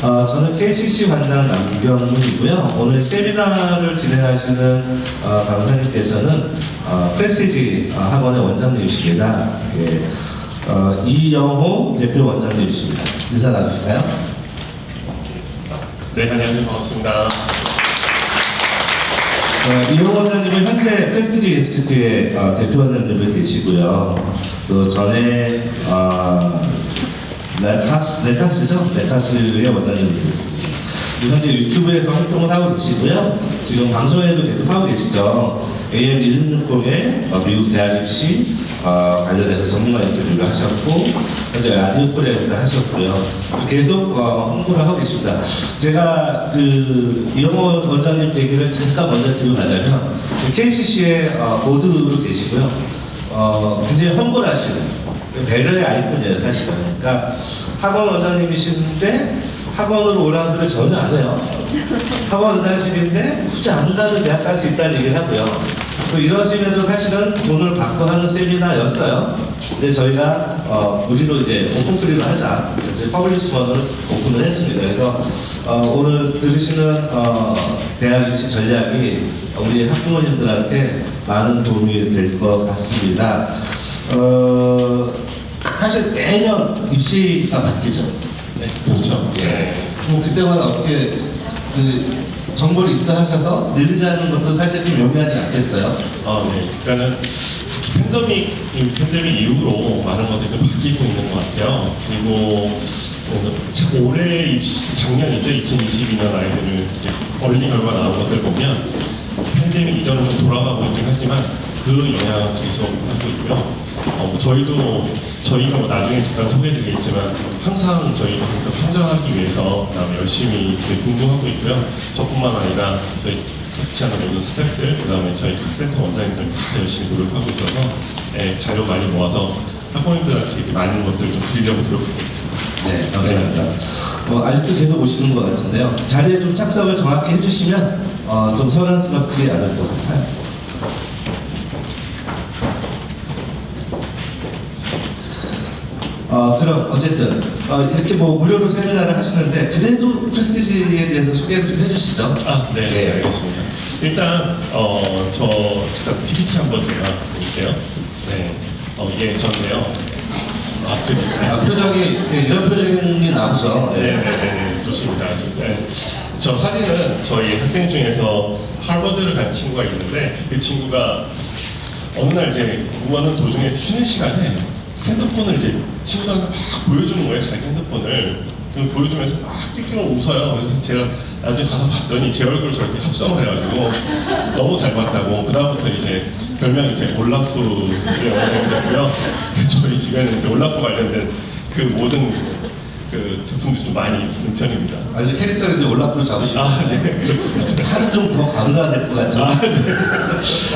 저는 KCC 관장 남경문이고요. 오늘 세미나를 진행하시는 강사님께서는 프레스티지 학원의 원장님이십니다. 예. 이영호 대표 원장님이십니다. 인사 나누실까요? 네, 안녕하세요. 반갑습니다. 이영호 원장님은 현재 프레스티지 인스티튜트의 대표 원장님으로 계시고요. 그 전에 네카스죠? 네카스의 원장님이 되겠습니다. 현재 유튜브에서 활동을 하고 계시고요. 지금 방송에도 계속 하고 계시죠. AM1660의 미국 대학 입시 관련해서 전문가 인터뷰를 하셨고, 현재 라디오 코리아에도 하셨고요. 계속 홍보를 하고 계십니다. 제가 이영호 원장님 얘기를 잠깐 먼저 들고 가자면, KCC의 보드로 계시고요. 굉장히 험불 하시는 배려의 아이콘이에요, 사실은. 그러니까 학원 원장님이신데 학원으로 오라는 소리 전혀 안 해요. 학원 원장님인데 굳이 안 가도 대학 갈 수 있다는 얘기를 하고요. 이러심에도 사실은 돈을 받고 하는 세미나였어요. 근데 저희가 우리로 이제 오픈프리로 하자. 그래서 퍼블리시먼을 오픈을 했습니다. 그래서 오늘 들으시는 대학 입시 전략이 우리 학부모님들한테 많은 도움이 될 것 같습니다. 사실 매년 입시가 바뀌죠. 네, 그렇죠. 예. 그때마다 어떻게 정보를 입수하셔서 늘리자는 것도 사실 좀 용이하지 않겠어요? 네. 그러니까는 팬데믹 이후로 많은 것들이 좀 바뀌고 있는 것 같아요. 그리고 올해 작년이죠. 2022년 아이들을 이제 얼리 결과 나온 것들 보면 팬데믹 이전으로 좀 돌아가고 있긴 하지만 그 영향은 계속 하고 있고요. 저희가 나중에 잠깐 소개해드리겠지만 항상 저희가 항상 성장하기 위해서 그다음에 열심히 이제 공부하고 있고요. 저뿐만 아니라 저희 같이 하는 모든 스태프들, 그다음에 저희 각 센터 원장님들 다 열심히 노력하고 있어서 자료 많이 모아서 학부모님들한테 이렇게 많은 것들을 좀 드리려고 노력하고 있습니다. 네, 감사합니다. 아직도 계속 오시는 것 같은데요. 자리에 좀 착석을 정확히 해주시면 좀 소란스럽지 않을 것 같아요. 그럼 어쨌든 이렇게 무료로 세미나를 하시는데 그래도 프레스티지에 대해서 소개를 좀 해주시죠. 네, 네, 알겠습니다. 일단 잠깐 PPT 한번 제가 볼게요. 네, 이게 저인데요. 표정이 이런 표정이 나오죠. 네, 좋습니다. 네. 저 사진은 저희 학생 중에서 하버드를 간 친구가 있는데 그 친구가 어느 날 이제 공부하는 도중에 쉬는 시간에 핸드폰을 이제 친구들한테 막 보여주는 거예요. 자기 핸드폰을 보여주면서 막 끽끼고 웃어요. 그래서 제가 나중에 가서 봤더니 제 얼굴을 저렇게 합성을 해가지고 너무 닮았다고. 그 다음부터 이제 별명이 이제 올라프의 원장이 되고요. 저희 집에는 이제 올라프 관련된 그 모든 제품들이 좀 많이 있는 편입니다. 이제 캐릭터를 이제 올라프로 잡으시고. 네, 그렇습니다. 팔은 좀 더 가늘어야 될 것 같죠. 네.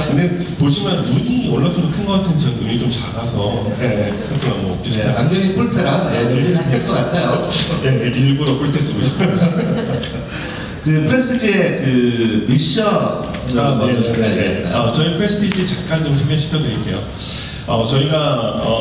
근데 보시면 눈이 올라프는 큰 것 같은 저 눈이 좀 작아서, 하지만 뭐 비슷한. 네, 안경이 뿔테라 눈이 다될것 같아요. 네, 일부러 뿔테 쓰고 있습니다. 프레스티지의 미션 먼저 소개해드릴까요? 저희 프레스티지 잠깐 좀 소개시켜 드릴게요. 저희가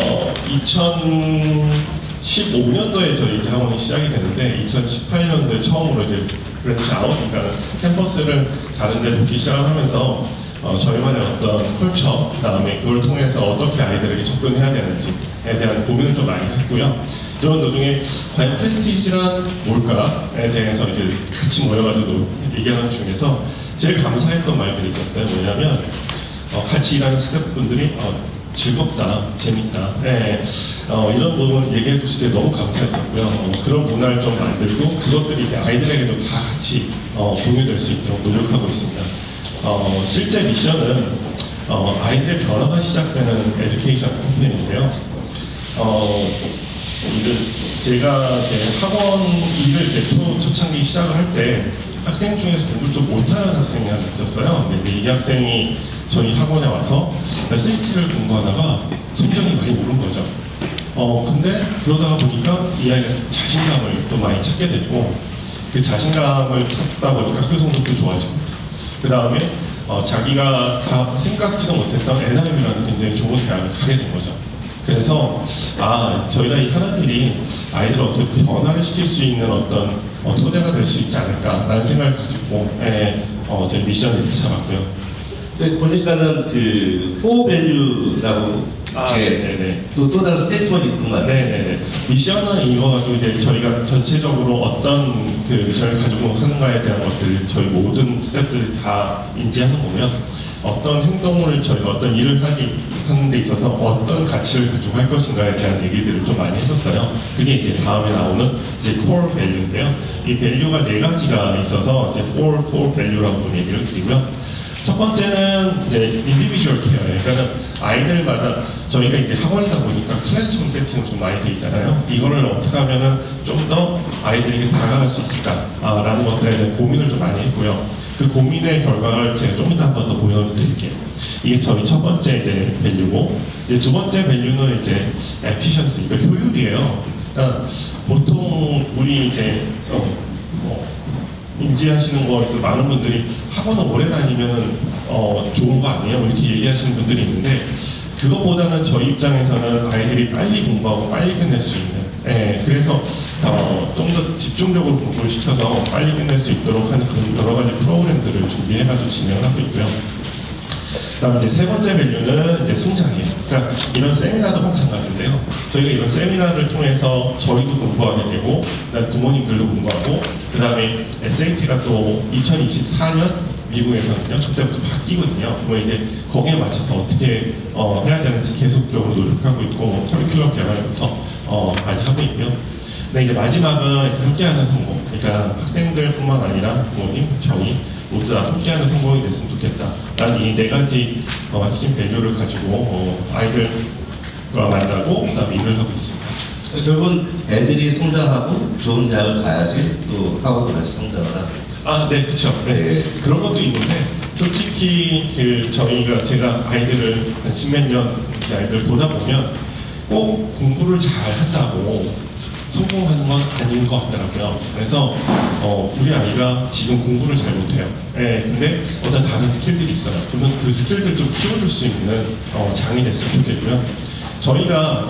2015년도에 저희 이제 학원이 시작이 됐는데 2018년도에 처음으로 이제 브랜치 아웃, 그러니까 캠퍼스를 다른 데 놓기 시작을 하면서 저희만의 어떤 컬처, 그다음에 그걸 통해서 어떻게 아이들에게 접근해야 되는지에 대한 고민을 좀 많이 했고요. 그런 도중에 과연 프레스티지란 뭘까에 대해서 이제 같이 모여가지고 얘기하는 중에서 제일 감사했던 말들이 있었어요. 뭐냐면 같이 일하는 스태프분들이 즐겁다, 재밌다, 이런 부분을 얘기해 주실 때 너무 감사했었고요. 그런 문화를 좀 만들고 그것들이 이제 아이들에게도 다 같이 공유될 수 있도록 노력하고 있습니다. 실제 미션은 아이들의 변화가 시작되는 에듀케이션 캠페인인데요. 제가 이제 학원 일을 이제 초창기 시작을 할 때 학생 중에서 공부를 좀 못하는 학생이 하나 있었어요. 근데 이제 이 학생이 저희 학원에 와서 SAT를 공부하다가 성적이 많이 오른 거죠. 근데 그러다가 보니까 이 아이가 자신감을 좀 많이 찾게 됐고, 그 자신감을 찾다 보니까 학교 성적도 좋아지고, 그 다음에 자기가 생각지도 못했던 NIM이라는 굉장히 좋은 대학을 가게 된 거죠. 그래서 저희가 이 하는 일이 아이들을 어떻게 변화를 시킬 수 있는 어떤 토대가 될 수 있지 않을까라는 생각을 가지고 저희 미션을 이렇게 잡았고요. 보니까는 그 포 밸류라고 네네. 또 다른 스테이트먼이 있던 것 같아요. 네네네. 미션은 이거 가지고 이제 저희가 전체적으로 어떤 그 미션을 가지고 하는가에 대한 것들을 저희 모든 스태프들이 다 인지하는 거고요. 어떤 행동을 저희가 어떤 일을 하는 데 있어서 어떤 가치를 가지고 할 것인가에 대한 얘기들을 좀 많이 했었어요. 그게 이제 다음에 나오는 이제 core value인데요. 이 value가 네 가지가 있어서 이제 four core value라고 좀 얘기를 드리고요. 첫 번째는 이제 individual care예요. 그러니까 아이들마다 저희가 이제 학원이다 보니까 클래스룸 세팅이 좀 많이 돼 있잖아요. 이거를 어떻게 하면은 좀 더 아이들에게 다가갈 수 있을까라는 것들에 대한 고민을 좀 많이 했고요. 그 고민의 결과를 제가 좀 이따 한 번 더 보여드릴게요. 이게 저희 첫 번째 이제 밸류고, 이제 두 번째 밸류는 이제 efficiency, 그러니까 효율이에요. 그러니까 보통 우리 이제 인지하시는 거에서 많은 분들이 학원을 오래 다니면은 좋은 거 아니에요? 이렇게 얘기하시는 분들이 있는데, 그것보다는 저희 입장에서는 아이들이 빨리 공부하고 빨리 끝낼 수 있는, 그래서 좀 더 집중적으로 공부를 시켜서 빨리 끝낼 수 있도록 하는 그런 여러 가지 프로그램들을 준비해가지고 진행을 하고 있고요. 그다음 이제 세 번째 밸류는 이제 성장이에요. 그러니까 이런 세미나도 마찬가지인데요. 저희가 이런 세미나를 통해서 저희도 공부하게 되고, 그다음 부모님들도 공부하고, 그다음에 SAT가 또 2024년 미국에서는요, 그때부터 바뀌거든요. 뭐 이제 거기에 맞춰서 어떻게 해야 되는지 계속적으로 노력하고 있고, 커리큘럼 개발부터 많이 하고 있고요. 근데 이제 마지막은 이제 함께하는 성공. 그러니까 학생들뿐만 아니라 부모님, 저희 모두 다 함께하는 성공이 됐으면 좋겠다. 라는 이 네 가지 핵심 밸류를 가지고 아이들과 만나고 그다음에 일을 하고 있습니다. 결국은 애들이 성장하고 좋은 대학을 가야지 또 학원도 같이 성장을 하고. 네, 그쵸. 네. 그런 것도 있는데, 솔직히 제가 아이들을 한 십몇 년 이렇게 아이들 보다 보면 꼭 공부를 잘 한다고 성공하는 건 아닌 것 같더라고요. 그래서 우리 아이가 지금 공부를 잘 못해요. 근데 어떤 다른 스킬들이 있어요. 그러면 그 스킬들 좀 키워줄 수 있는 장이 됐으면 좋겠고요. 저희가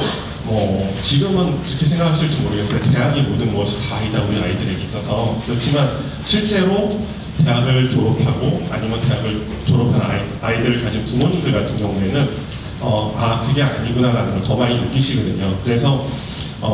지금은 그렇게 생각하실지 모르겠어요. 대학의 모든 것이 다 아니다 우리 아이들에게 있어서. 그렇지만 실제로 대학을 졸업하고 아니면 대학을 졸업한 아이들을 가진 부모님들 같은 경우에는 그게 아니구나라는 걸 더 많이 느끼시거든요. 그래서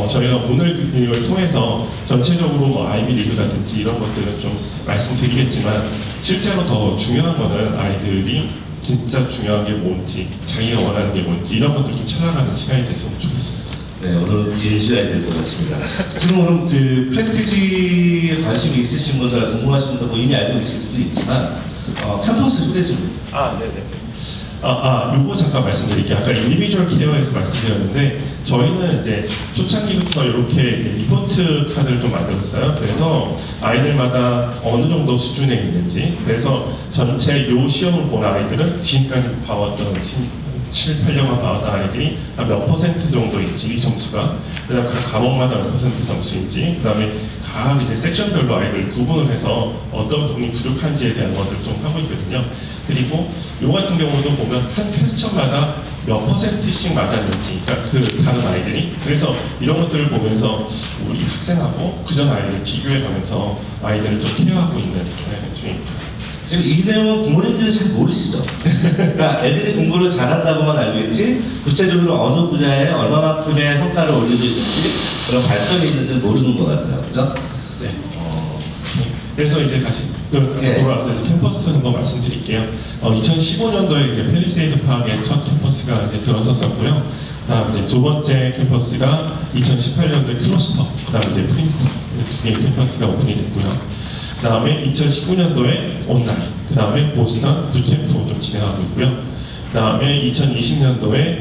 저희가 오늘 이걸 통해서 전체적으로 뭐 아이비리그라든지 이런 것들은 좀 말씀드리겠지만, 실제로 더 중요한 거는 아이들이 진짜 중요한 게 뭔지, 자기가 원하는 게 뭔지 이런 것들 좀 찾아가는 시간이 됐으면 좋겠습니다. 네, 오늘 긴 시간이 될 것 같습니다. 지금 오늘 그 프레스티지에 관심이 있으신 분들, 궁금하신 분들 뭐 이미 알고 계실 수도 있지만 캠퍼스 소개 좀. 네네. 요거 잠깐 말씀드릴게요. 아까 인디비주얼 케어에서 말씀드렸는데, 저희는 이제 초창기부터 이렇게 이제 리포트 카드를 좀 만들었어요. 그래서 아이들마다 어느 정도 수준에 있는지, 그래서 전체 요 시험을 본 아이들은 지금까지 봐왔던 7, 8년만 봐왔던 아이들이 몇 퍼센트 정도인지, 이 점수가, 그 다음 각 과목마다 몇 퍼센트 점수인지, 그 다음에 각 이제 섹션별로 아이들 구분을 해서 어떤 부분이 부족한지에 대한 것들을 좀 하고 있거든요. 그리고 요 같은 경우도 보면 한 퀘스천마다 몇 퍼센트씩 맞았는지, 그러니까 그 다른 아이들이. 그래서 이런 것들을 보면서 우리 학생하고 그전 아이를 비교해 가면서 아이들을 좀 케어하고 있는 중입니다. 지금 이 내용은 부모님들이 잘 모르시죠? 그러니까 애들이 공부를 잘한다고만 알고 있지, 구체적으로 어느 분야에 얼마만큼의 성과를 올리고 있는지, 그런 발전이 있는지 모르는 것 같아요. 그죠? 네. 그래서 이제 다시 돌아와서 이제 캠퍼스 한번 말씀드릴게요. 2015년도에 이제 팰리세이드 파크의 첫 캠퍼스가 이제 들어섰었고요. 그다음 이제 두 번째 캠퍼스가 2018년도에 클러스터, 그다음 이제 프린스턴 두 개의 캠퍼스가 오픈이 됐고요. 그 다음에 2019년도에 온라인, 그 다음에 보스턴 부캠프 좀 진행하고 있고요. 그 다음에 2020년도에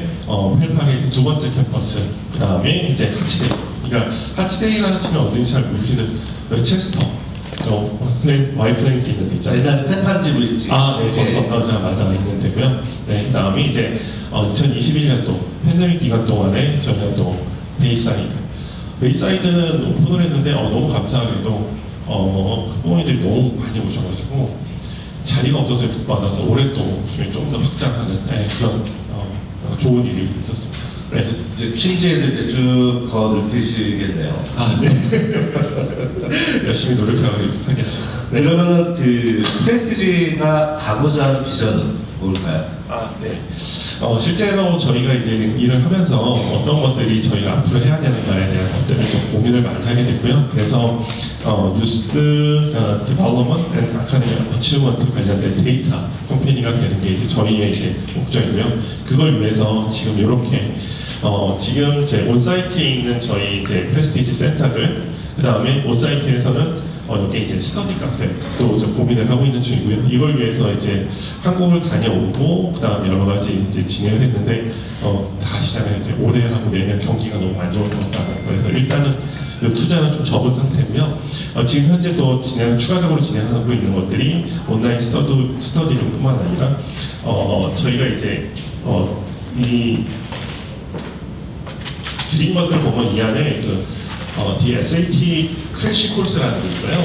펠파게이트 두 번째 캠퍼스, 그 다음에 이제 하치데이. 그러니까 하치데이라는 하시면 어딘지 잘 모르시는 체스터, 와이플레인스 있는 데 있잖아요. 옛날에 태판지 브릿지. 네, 건너자마자 있는 데고요. 네, 그 다음에 이제 2021년도 팬데믹 기간 동안에 저희가 또 베이사이드는 오픈을 했는데 너무 감사하게도 학부모님들이 너무 많이 오셔가지고 자리가 없어서 받아서 올해 또 좀 더 확장하는 그런 좋은 일이 있었습니다. 네. 이제 취지에도 이제 쭉 더 넓히시겠네요. 아, 네. 열심히 노력하겠습니다. 네. 그러면은 그 프레스티지가 가고자 하는 비전은 뭘까요? 아, 네. 실제로 저희가 이제 일을 하면서 어떤 것들이 저희가 앞으로 해야 되는가에 대한 것들을 좀 고민을 많이 하게 됐고요. 그래서 뉴스 디벨롭먼트 앤 아카데미 어치먼트 관련된 데이터 컴퍼니가 되는 게 이제 저희의 이제 목적이고요. 그걸 위해서 지금 이렇게 지금 제 온사이트에 있는 저희 이제 프레스티지 센터들, 그 다음에 온사이트에서는 이렇게 이제 스터디 카페도 좀 고민을 하고 있는 중이고요. 이걸 위해서 이제 한국을 다녀오고, 그 다음에 여러 가지 이제 진행을 했는데, 다 아시잖아요. 이제 올해하고 내년 경기가 너무 안 좋을 것 같다고. 그래서 일단은 이 투자는 좀 접은 상태고요. 지금 현재 또 추가적으로 진행하고 있는 것들이 온라인 스터디룸뿐만 아니라, 저희가 이제, 이 드린 것들 보면 이 안에 The SAT 크래시 코스라는 게 있어요.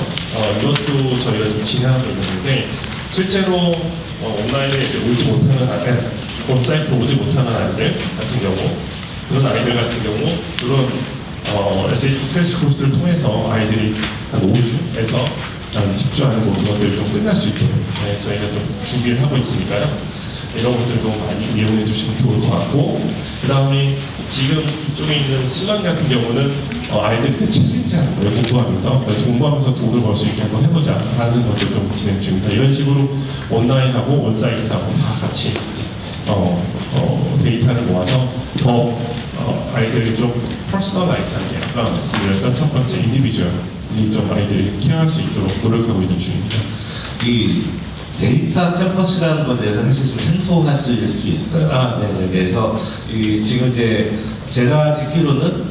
이것도 저희가 지금 진행하고 있는데 실제로 온라인에 이제 오지 못하는 아이들, 온사이트 오지 못하는 아이들 같은 경우, 그런 아이들 같은 경우 그런 SAT 크래시 코스를 통해서 아이들이 한 5주에서 한 10주 안에 모든 것들을 좀 끝날 수 있도록 저희가 좀 준비를 하고 있으니까요. 이런 것들도 많이 이용해 주시면 좋을 것 같고, 그 다음에 지금 이쪽에 있는 슬런 같은 경우는 아이들이 챌린지하는 거예요. 공부하면서. 그래서 공부하면서 돈을 벌 수 있게 한번 해보자 라는 것들 좀 진행 중입니다. 이런 식으로 온라인하고 온사이트하고 다 같이 이제 데이터를 모아서 더 아이들이 좀 퍼스널라이즈하게, 아까 말씀드렸던 첫 번째 인디비주얼이 좀 아이들이 케어할 수 있도록 노력하고 있는 중입니다. 이 데이터 캠퍼스라는 것에 대해서 사실 좀 생소하실 수 있어요. 아, 네네. 그래서 지금 이제 제가 듣기로는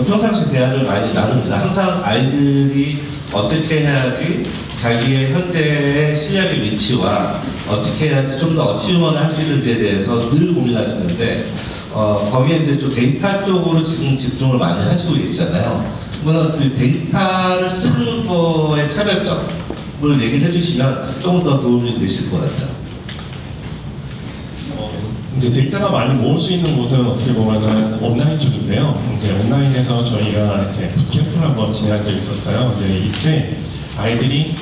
평상시 대화를 많이 나눕니다. 항상 아이들이 어떻게 해야지 자기의 현재의 실력의 위치와 어떻게 해야지 좀 더 어치브먼을 할 수 있는지에 대해서 늘 고민하시는데 거기에 이제 좀 데이터 쪽으로 지금 집중을 많이 하시고 계시잖아요. 그러면 그 데이터를 쓰는 거의 차별점 을 얘기를 해주시면 조금 더 도움이 되실 것 같아요. 이제 데이터가 많이 모을 수 있는 곳은 어떻게 보면은 온라인 쪽인데요. 이제 온라인에서 저희가 이제 붓캠프를 한번 진행한 적이 있었어요. 이제 이때 아이들이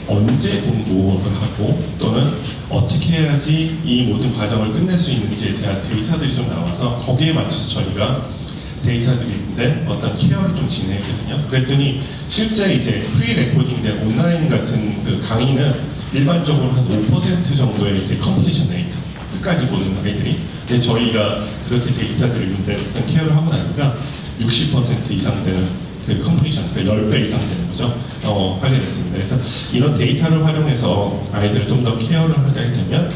언제 공부를 하고 또는 어떻게 해야지 이 모든 과정을 끝낼 수 있는지에 대한 데이터들이 좀 나와서 거기에 맞춰서 저희가 데이터들인데 어떤 케어를 좀 진행했거든요. 그랬더니 실제 이제 프리 레코딩된 온라인 같은 그 강의는 일반적으로 한 5% 정도의 이제 컴플리션 레이트, 끝까지 보는 아이들이. 근데 저희가 그렇게 데이터들인데 어떤 케어를 하고 나니까 60% 이상 되는 그 컴플리션, 그 10배 이상 되는 거죠. 하게 됐습니다. 그래서 이런 데이터를 활용해서 아이들을 좀 더 케어를 하게 되면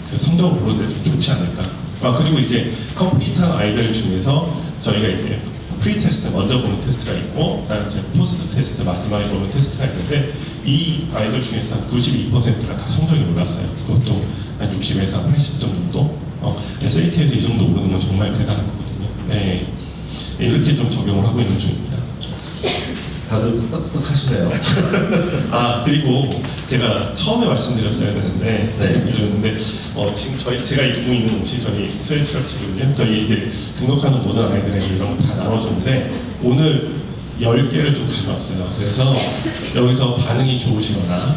그 성적으로 좀 좋지 않을까. 그리고 이제 컴플리트한 아이들 중에서 저희가 이제 프리 테스트, 먼저 보는 테스트가 있고, 그다음에 이제 포스트 테스트, 마지막에 보는 테스트가 있는데, 이 아이들 중에서 한 92%가 다 성적이 올랐어요. 그것도 한 60에서 한 80점 정도. SAT에서 이 정도 오르는 건 정말 대단한 거거든요. 네. 이렇게 좀 적용을 하고 있는 중입니다. 다들 끄떡끄떡 하시네요. 그리고 제가 처음에 말씀드렸어야 되는데, 드렸는데, 지금 제가 입고 있는 옷이 저희 스웨트셔츠거든요. 저희 이제 등록하는 모든 아이들에게 이런 거 다 나눠주는데, 오늘 10개를 좀 가져왔어요. 그래서 여기서 반응이 좋으시거나,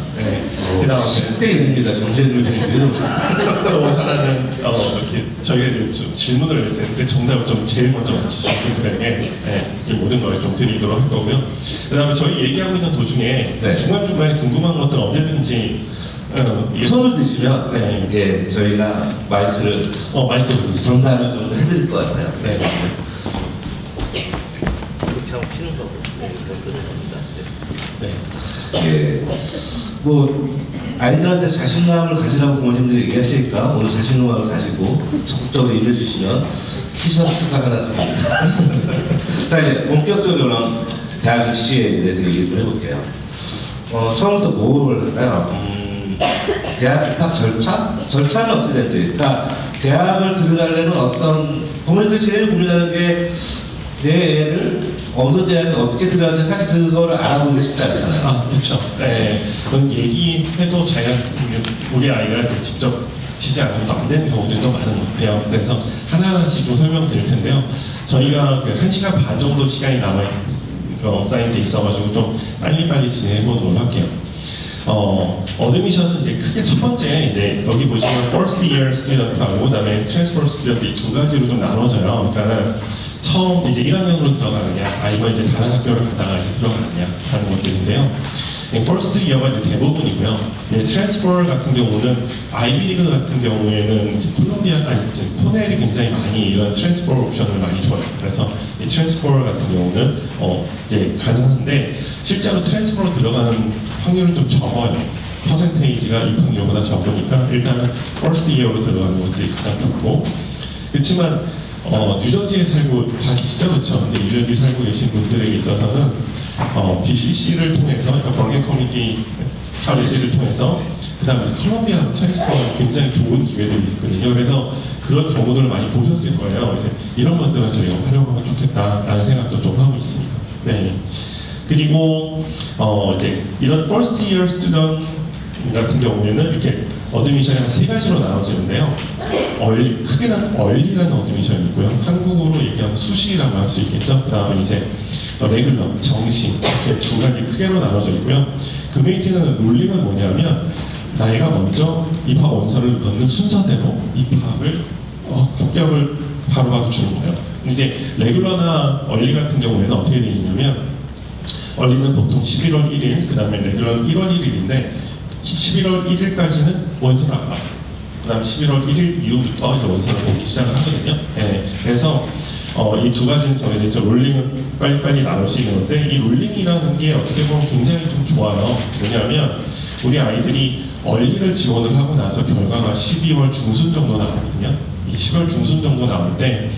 그 다음에 10대 1입니다. 경쟁률 대비는. 또 하나는 이렇게 저희가 이제 좀 질문을 낼 텐데 정답을 좀 제일 먼저 맞히신 분들에게 이 모든 걸 좀 드리도록 할 거고요. 그 다음에 저희 얘기하고 있는 도중에 중간중간에 궁금한 것들 언제든지 손을 드시면 저희가 마이크를 전달을 좀 해드릴 것 같아요. 네. 이렇게 하면 피는 거고 이렇게 네. 예. 뭐 아이들한테 자신감을 가지라고 부모님들이 얘기하시니까 오늘 자신감을 가지고 적극적으로 임해주시면 티셔츠가 하나 삽니다. 자, 이제 본격적으로 대학 입시에 대해서 얘기 좀 해볼게요. 처음부터 뭐를 할까요? 대학 입학 절차? 절차는 어떻게 되는지. 그러니까 대학을 들어가려면 어떤 부모님들이 제일 고민하는 게 내 애를 어느 대학에 어떻게 들어가는지 사실 그거를 알아보기 쉽지 않잖아요. 그렇죠. 네. 그건 얘기해도 우리 아이가 이제 직접 지지 않으면 또 안 되는 경우들도 많은 것 같아요. 그래서 하나하나씩 좀 설명드릴 텐데요. 저희가 그 1시간 반 정도 시간이 사인이 돼 있어가지고 좀 빨리빨리 진행해 보도록 할게요. 어드미션은 이제 크게 첫 번째, 이제 여기 보시면 first year student하고 그다음에 transfer student 이 두 가지로 좀 나눠져요. 그러니까는 처음 이제 1학년으로 들어가느냐, 아니면 이제 다른 학교를 가다가 이제 들어가느냐 하는 것들인데요. 퍼스트 이어가 이제 대부분이고요. 트랜스퍼 같은 경우는 아이비리그 같은 경우에는 이제 이제 코넬이 굉장히 많이 이런 트랜스퍼 옵션을 많이 줘요. 그래서 이 트랜스퍼 같은 경우는 이제 가능한데 실제로 트랜스퍼로 들어가는 확률은 좀 적어요. 퍼센테이지가 입학률보다 적으니까 일단은 퍼스트 이어로 들어가는 것들이 가장 좋고, 그렇지만 뉴저지에 살고 계시죠, 그렇죠? 근데 뉴저지 살고 계신 분들에게 있어서는 BCC를 통해서, 그러니까 버게 커뮤니티 칼리지를 통해서, 그 다음에 컬럼비아 트랜스퍼가 굉장히 좋은 기회들이 있거든요. 그래서 그런 경우들을 많이 보셨을 거예요. 이제 이런 것들은 저희가 활용하면 좋겠다라는 생각도 좀 하고 있습니다. 네. 그리고 이제 이런 first year student 같은 경우에는 이렇게 어드미션이 한 세 가지로 나눠지는데요. 크게는 얼리라는 어드미션이 있고요. 한국어로 얘기하면 수시라고 할 수 있겠죠. 그 다음에 이제 레귤러, 정시 이렇게 두 가지 크게로 나눠져 있고요. 그메이팅은 룰링은 뭐냐면 나이가 먼저 입학 원서를 넣는 순서대로 입학을 합격을 바로바로 주는 거예요. 이제 레귤러나 얼리 같은 경우에는 어떻게 되어 있냐면 얼리는 보통 11월 1일, 그 다음에 레귤러는 1월 1일인데 11월 1일까지는 원서를 안 봐요. 그 다음 11월 1일 이후부터 이제 원서를 보기 시작을 하거든요. 네, 그래서 이 두 가지는 정해져 있죠. 롤링은 빨리빨리 나눌 수 있는 건데, 이 롤링이라는 게 어떻게 보면 굉장히 좀 좋아요. 왜냐하면 우리 아이들이 얼리를 지원을 하고 나서 결과가 12월 중순 정도 나오거든요. 이 10월 중순 정도 나올 때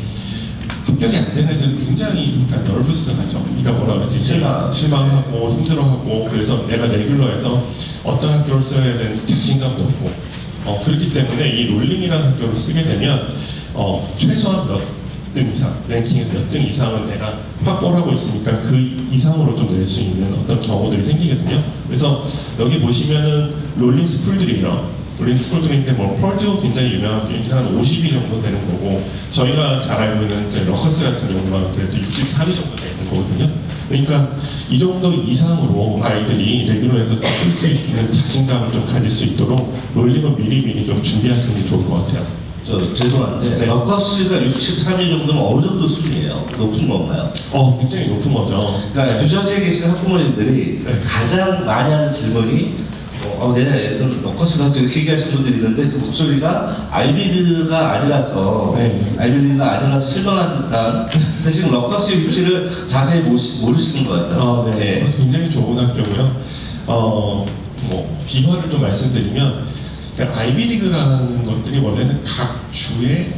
합격이 안 되는 애들은 굉장히 너브스하죠. 그러니까 뭐라 그러지? 실망하고 힘들어하고, 그래서 내가 레귤러에서 어떤 학교를 써야 되는지 자신감도 없고, 그렇기 때문에 이 롤링이라는 학교를 쓰게 되면 최소한 몇 등 이상, 랭킹에서 몇 등 이상은 내가 확보를 하고 있으니까 그 이상으로 좀 낼 수 있는 어떤 경우들이 생기거든요. 그래서 여기 보시면은 롤링 스쿨들이에요. 롤링 스쿨들인데 펄도 굉장히 유명한 게 한 50위 정도 되는 거고, 저희가 잘 알고 있는 러커스 같은 경우는 그래도 64위 정도 되는 거거든요. 그러니까 이 정도 이상으로 아이들이 레귤러에서 쓸 수 있는 자신감을 좀 가질 수 있도록 롤링을 미리미리 좀 준비하시는 게 좋을 것 같아요. 죄송한데, 네. 러커스가 63위 정도면 어느 정도 수준이에요? 높은 건가요? 굉장히 높은 거죠. 그러니까 뉴저지에 계신 학부모님들이 네. 가장 많이 하는 질문이 내 애는 러커스 가서 이렇게 얘기하시는 분들이 있는데, 그 목소리가 아이비리그가 아니라서 실망한 듯한, 근데 지금 러커스의 위치를 자세히 모르시는 것 같아요. 네. 굉장히 좋은 학교고요. 비화를 좀 말씀드리면, 그러니까 아이비리그라는 것들이 원래는 각 주에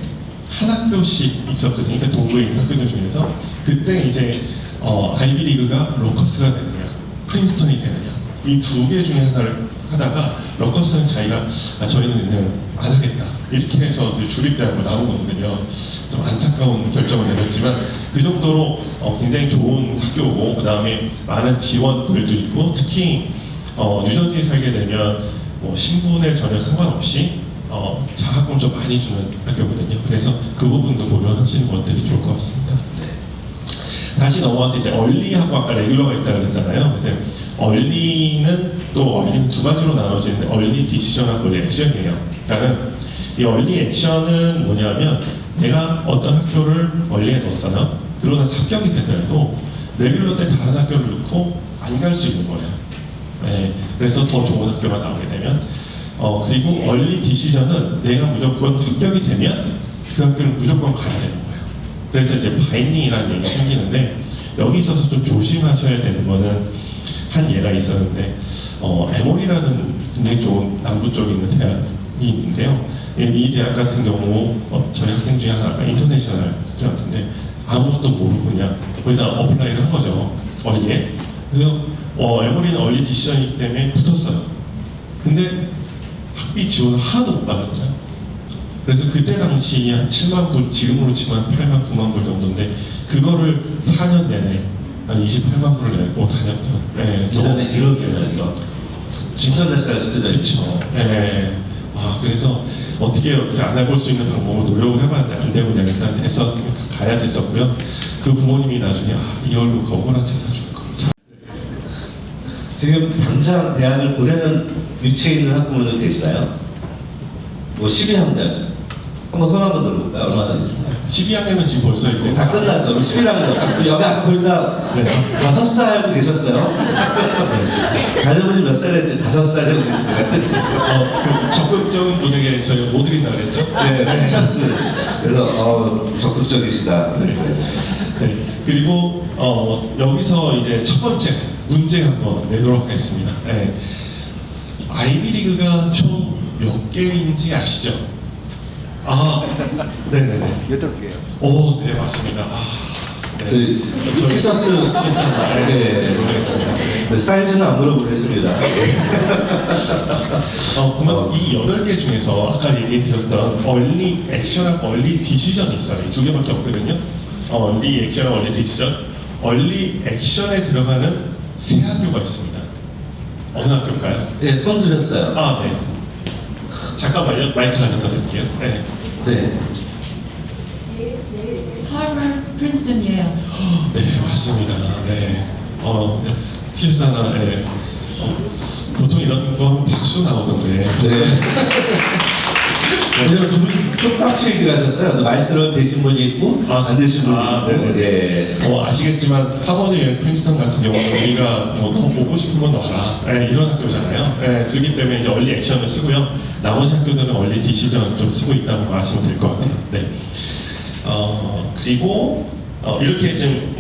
한 학교씩 있었거든요. 그러니까 동부에 있는 학교들 중에서 그때 이제 아이비리그가 러커스가 되느냐, 프린스턴이 되느냐, 이 두 개 중에 하나를 하다가 러커스는 자기가 저희는 그냥 안 하겠다 이렇게 해서 주립대학으로 나온 거거든요. 좀 안타까운 결정을 내렸지만 그 정도로 굉장히 좋은 학교고, 그 다음에 많은 지원들도 있고, 특히 뉴저지에 살게 되면 신분에 전혀 상관없이 장학금 좀 많이 주는 학교거든요. 그래서 그 부분도 고려하시는 것들이 좋을 것 같습니다. 다시 넘어와서 이제 얼리하고 아까 레귤러가 있다고 그랬잖아요. 이제 얼리는 두 가지로 나눠지는데, 얼리 디시전하고 얼리 액션이에요. 그러니까 이 얼리 액션은 뭐냐면 내가 어떤 학교를 얼리에 뒀어요. 그러고 나서 합격이 되더라도 레귤러 때 다른 학교를 넣고 안 갈 수 있는 거예요. 네, 그래서 더 좋은 학교가 나오게 되면, 그리고 얼리 디시전은 내가 무조건 합격이 되면 그 학교를 무조건 가야 되는 거예요. 그래서 이제 바인딩이라는 얘기가 생기는데, 여기 있어서 좀 조심하셔야 되는 거는 한 예가 있었는데, 에모리라는 굉장히 좋은 남부 쪽에 있는 대학이 있는데요. 이 대학 같은 경우 저희 학생 중에 하나가 인터내셔널 스튜던트인데 아무것도 모르고 그냥 거기다 어플라이를 한 거죠, 얼리에. 그래서 에모리는 얼리 디시전이기 때문에 붙었어요. 근데 학비 지원을 하나도 못 받는 거예요. 그래서 그때 당시 한 7만 불, 지금으로 치면 8만, 9만 불 정도인데, 그거를 4년 내내 한 28만 불을 내고 다녔던. 예전에 이런 인터내셔널 스튜던트. 그렇죠. 네. 그래서 어떻게 안 해볼 수 있는 방법을 노력을 해봤는데 안 되고 그냥 일단 가야 됐었고요. 그 부모님이 나중에 이걸로 건물 한 채 사줄 걸. 지금 당장 대학을 보내는 위치에 있는 학부모는 계시나요? 뭐 12학년 한번 손 한번 들어볼까요? 얼마나 되시나요? 12학년은 지금 벌써 이제 다 끝났죠. 11학년. 여기 아까 보니까 네. 5살 계셨어요? 자녀분이 몇 살인데 5살이라고 계시더라고요. 그 적극적인 분에게 저희가 못 드린다 그랬죠? 네, 티셔츠. 그래서 적극적이시다. 네. 그리고 여기서 이제 첫 번째 문제 한번 내도록 하겠습니다. 네. 아이비리그가 총 몇 개인지 아시죠? 네네네. 8개요. 네, 맞습니다. 네. 그 티셔츠 네, 모르겠습니다. 그 사이즈는 안 물어보겠습니다. 그러면 이 8개 중에서 아까 얘기 드렸던 얼리 액션하고 얼리 디시전이 있어요. 이 두 개밖에 없거든요. 얼리 액션하고 얼리 디시전. 얼리 액션에 들어가는 세 학교가 있습니다. 어느 학교일까요? 예, 손 드셨어요. 네. 잠깐만요. 마이크 좀 드릴게요. 네. 네. Harvard, Princeton, Yale. 네, 맞습니다. 네. 티셔츠 하나, 네. 보통 이런 거 하면 박수 나오던데. 네. 왜냐면 두 분이 똑같이 얘기를 하셨어요. 마이크를 대신 분이 있고, 안 되신 분이 있고. 네네. 예. 아시겠지만, 하버드, 프린스턴 같은 경우는 우리가 더 보고 싶은 건 놔라. 네, 이런 학교잖아요. 네, 그렇기 때문에 이제 얼리 액션을 쓰고요. 나머지 학교들은 얼리 디시전 좀 쓰고 있다고 아시면 될 것 같아요. 네. 그리고, 이렇게 지금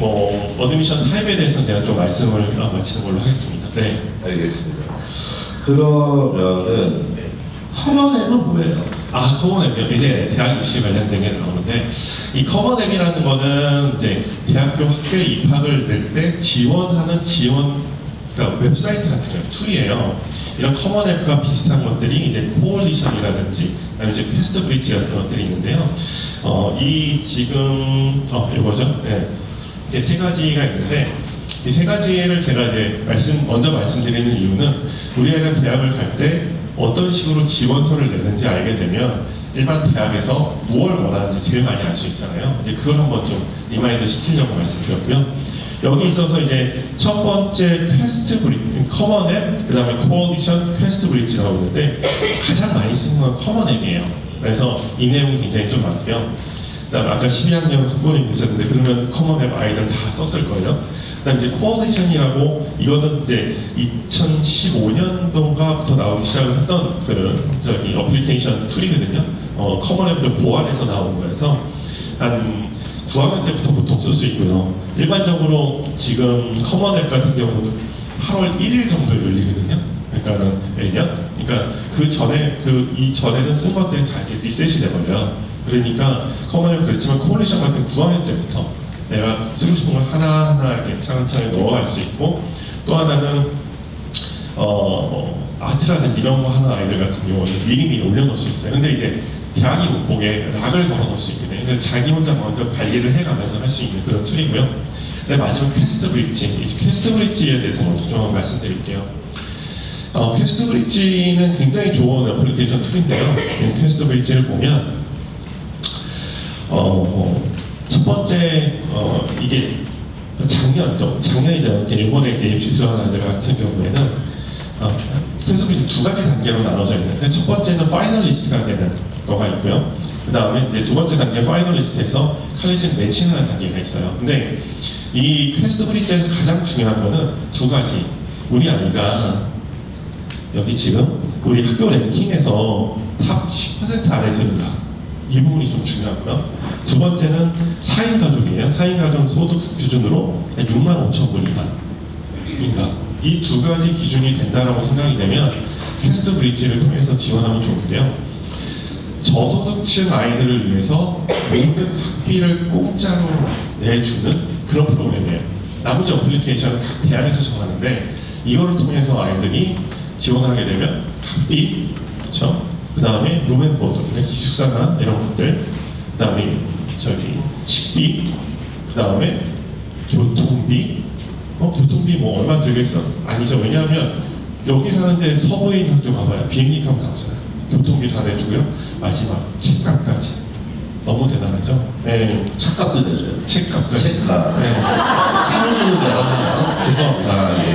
어드미션 타입에 대해서 내가 좀 말씀을 마치는 걸로 하겠습니다. 네. 알겠습니다. 그러면은, 커먼앱은 뭐예요? 커먼앱이요. 이제 대학 입시 관련된 게 나오는데, 이 커먼앱이라는 거는 이제 대학교 학교에 입학을 낼 때 지원하는 그러니까 웹사이트 같은 거 툴이에요. 이런 커먼앱과 비슷한 것들이 이제 코올리션이라든지, 그다음에 이제 퀘스트 브릿지 같은 것들이 있는데요. 이 지금 이거죠. 네. 이게 세 가지가 있는데, 이 세 가지를 제가 이제 먼저 말씀드리는 이유는 우리 아이가 대학을 갈 때 어떤 식으로 지원서를 내는지 알게 되면 일반 대학에서 무엇을 원하는지 제일 많이 알 수 있잖아요. 이제 그걸 한번 좀 리마인드 시키려고 말씀드렸고요. 여기 있어서 이제 첫 번째 퀘스트 브릿지, 커먼 앱, 그 다음에 코올리션 퀘스트 브릿지라고 있는데 가장 많이 쓰는 건 커먼 앱이에요. 그래서 이 내용이 굉장히 좀 많고요. 그 다음에 아까 12학년 학부모님 계셨는데 그러면 커먼 앱 아이들 다 썼을 거예요. 그 다음에 이제 코올리션이라고 이거는 이제 2015년도인가부터 나오기 시작을 했던 어플리케이션 툴이거든요. 커먼 앱을 보완해서 나온 거여서 한 9학년 때부터 보통 쓸 수 있고요. 일반적으로 지금 커먼 앱 같은 경우는 8월 1일 정도에 열리거든요. 그러니까는 매년. 그러니까 이전에는 쓴 것들이 다 이제 리셋이 돼버려요. 그러니까 커먼 앱은 그렇지만 코올리션 같은 9학년 때부터 내가 쓰고 싶은 걸 하나하나 이렇게 차근차근 넣어갈 수 있고, 또 하나는 아트라든지 이런 거 하나 아이들 같은 경우는 미리미리 올려놓을 수 있어요. 근데 이제 대학이 못 보게 락을 걸어놓을 수 있거든요. 그래서 자기 혼자 먼저 관리를 해가면서 할 수 있는 그런 툴이고요. 네, 마지막 퀘스트 브릿지. 이 퀘스트 브릿지에 대해서 먼저 좀 말씀드릴게요. 퀘스트 브릿지는 굉장히 좋은 애플리케이션 툴인데요. 이 퀘스트 브릿지를 보면 첫 번째 이게 작년이죠. 이번에 이제 입시 들어간 아이들 같은 경우에는 퀘스트 브릿지 두 가지 단계로 나눠져 있는데 첫 번째는 파이널리스트가 되는 거가 있고요. 그 다음에 이제 두 번째 단계 파이널리스트에서 칼리지를 매칭하는 단계가 있어요. 근데 이 퀘스트 브릿지에서 가장 중요한 거는 두 가지. 우리 아이가 여기 지금 우리 학교 랭킹에서 탑 10% 안에 드는가, 이 부분이 좀 중요하고요. 두 번째는 4인 가족이에요. 4인 가족 소득 기준으로 65,000불 이하인가. 이 두 가지 기준이 된다라고 생각이 되면 퀘스트 브릿지를 통해서 지원하면 좋은데요. 저소득층 아이들을 위해서 모든 학비를 공짜로 내주는 그런 프로그램이에요. 나머지 어플리케이션은 각 대학에서 정하는데 이거를 통해서 아이들이 지원하게 되면 학비, 그렇죠? 그 다음에 룸앤보드, 그러니까 기숙사나 이런 것들, 그 다음에 식비, 그 다음에 교통비. 교통비 뭐 얼마 들겠어? 아니죠. 왜냐하면 여기 사는데 서부에 있는 학교 가봐요. 비행기 값 나오잖아요. 교통비 다 내주고요. 마지막 책값까지. 너무 대단하죠? 네. 착값도 내줘요. 책값까지. 책값. 네. 책을 주는 줄 알았어요. 죄송합니다. 아, 예.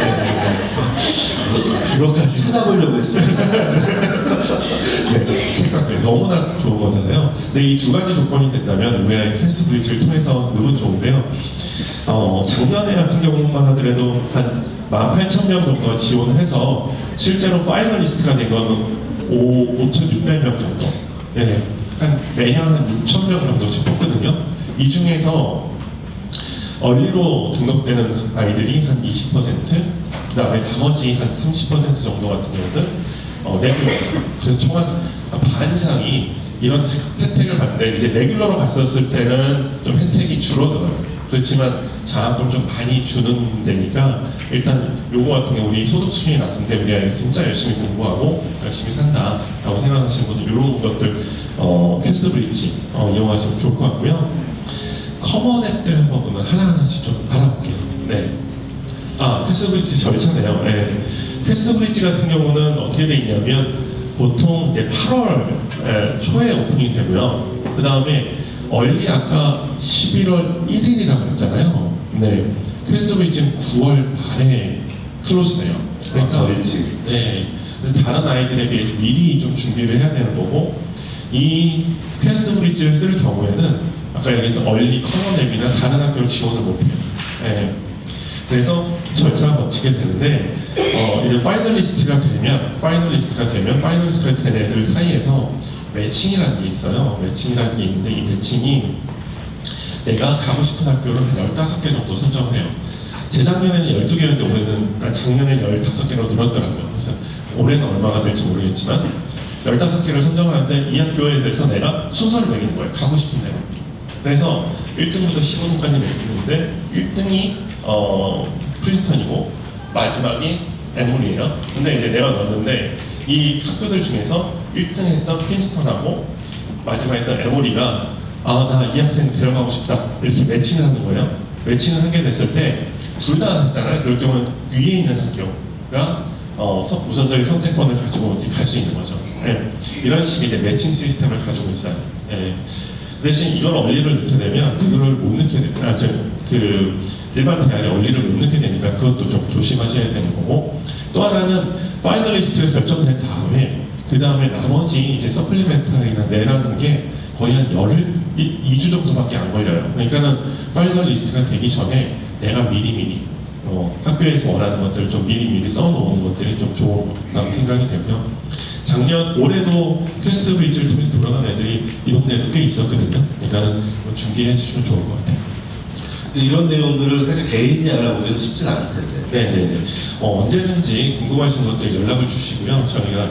그것까지 찾아보려고 했어요. 네, 책값이 너무나 좋은 거잖아요. 근데 이 두 가지 조건이 된다면 우리가 퀘스트 브릿지를 통해서 너무 좋은데요. 작년에 같은 경우만 하더라도 한 18,000명 정도가 지원을 해서 실제로 파이널리스트가 된 거는 5,600명 정도. 예, 한 매년 한 6,000명 정도씩 뽑거든요. 이 중에서 얼리로 등록되는 아이들이 한 20%, 그 다음에 나머지 한 30% 정도 같은 경우는 레귤러였어요. 그래서 총 한 반 이상이 이런 혜택을 받는데, 이제 레귤러로 갔었을 때는 좀 혜택이 줄어들어요. 그렇지만 장학금 좀 많이 주는 데니까 일단 요거 같은 경우 우리 소득 수준이 낮은데 우리 아이가 진짜 열심히 공부하고 열심히 산다라고 생각하시는 분들 이런 것들 퀘스트 브릿지 이용하시면 좋을 것 같고요. 커먼 앱들 한번 보면 하나하나씩 좀 알아볼게요. 네. 퀘스트 브릿지 절차네요. 네. 퀘스트 브릿지 같은 경우는 어떻게 돼 있냐면 보통 이제 8월 초에 오픈이 되고요. 그 다음에 얼리 아까 11월 1일이라고 했잖아요. 네. 퀘스트 브릿지는 9월 말에 클로즈돼요. 그러니까 더 일찍. 네. 그래서 다른 아이들에 비해서 미리 좀 준비를 해야 되는 거고, 이 퀘스트 브릿지를 쓸 경우에는 아까 얘기했던 얼리 커먼 앱이나 다른 학교를 지원을 못해요. 네. 그래서 절차가 거치게 되는데 이제 파이널리스트가 되면 파이널리스트가 된 애들 사이에서 매칭이라는 게 있어요. 매칭이라는 게 있는데 이 매칭이 내가 가고 싶은 학교를 한 15개 정도 선정을 해요. 재작년에는 12개였는데 올해는 작년에는 15개로 늘었더라고요. 그래서 올해는 얼마가 될지 모르겠지만 15개를 선정하는데 이 학교에 대해서 내가 순서를 매기는 거예요. 가고 싶은 대로. 그래서 1등부터 15등까지 매기는데 1등이 프린스턴이고 마지막이 에몰이에요. 근데 이제 내가 넣었는데 이 학교들 중에서 1등 했던 프린스턴하고 마지막에 했던 에몰이가 나 이 학생 데려가고 싶다 이렇게 매칭을 하는 거예요. 매칭을 하게 됐을 때 둘 다 했잖아요. 그럴 경우는 위에 있는 학교가 우선적인 선택권을 가지고 갈 수 있는 거죠. 네. 이런 식의 이제 매칭 시스템을 가지고 있어요. 네. 대신 이걸 얼리를 넣게 되면 그걸 못 넣게 되면 일반 대학에 얼리를 못 넣게 되니까 그것도 좀 조심하셔야 되는 거고, 또 하나는 파이널리스트가 결정된 다음에 그 다음에 나머지 이제 서플리멘탈이나 내라는 게 거의 한 2주 정도밖에 안 걸려요. 그러니까는 파이널리스트가 되기 전에 내가 미리미리 학교에서 원하는 것들을 좀 미리미리 써놓은 것들이 좀 좋은 생각이 되고요. 올해도 퀘스트 브릿지를 통해서 돌아간 애들이 이 동네에도 꽤 있었거든요. 그러니까는 준비해 주시면 좋을 것 같아요. 이런 내용들을 사실 개인이 알아보기는 쉽진 않을 텐데. 네네네. 언제든지 궁금하신 것들 연락을 주시고요. 저희가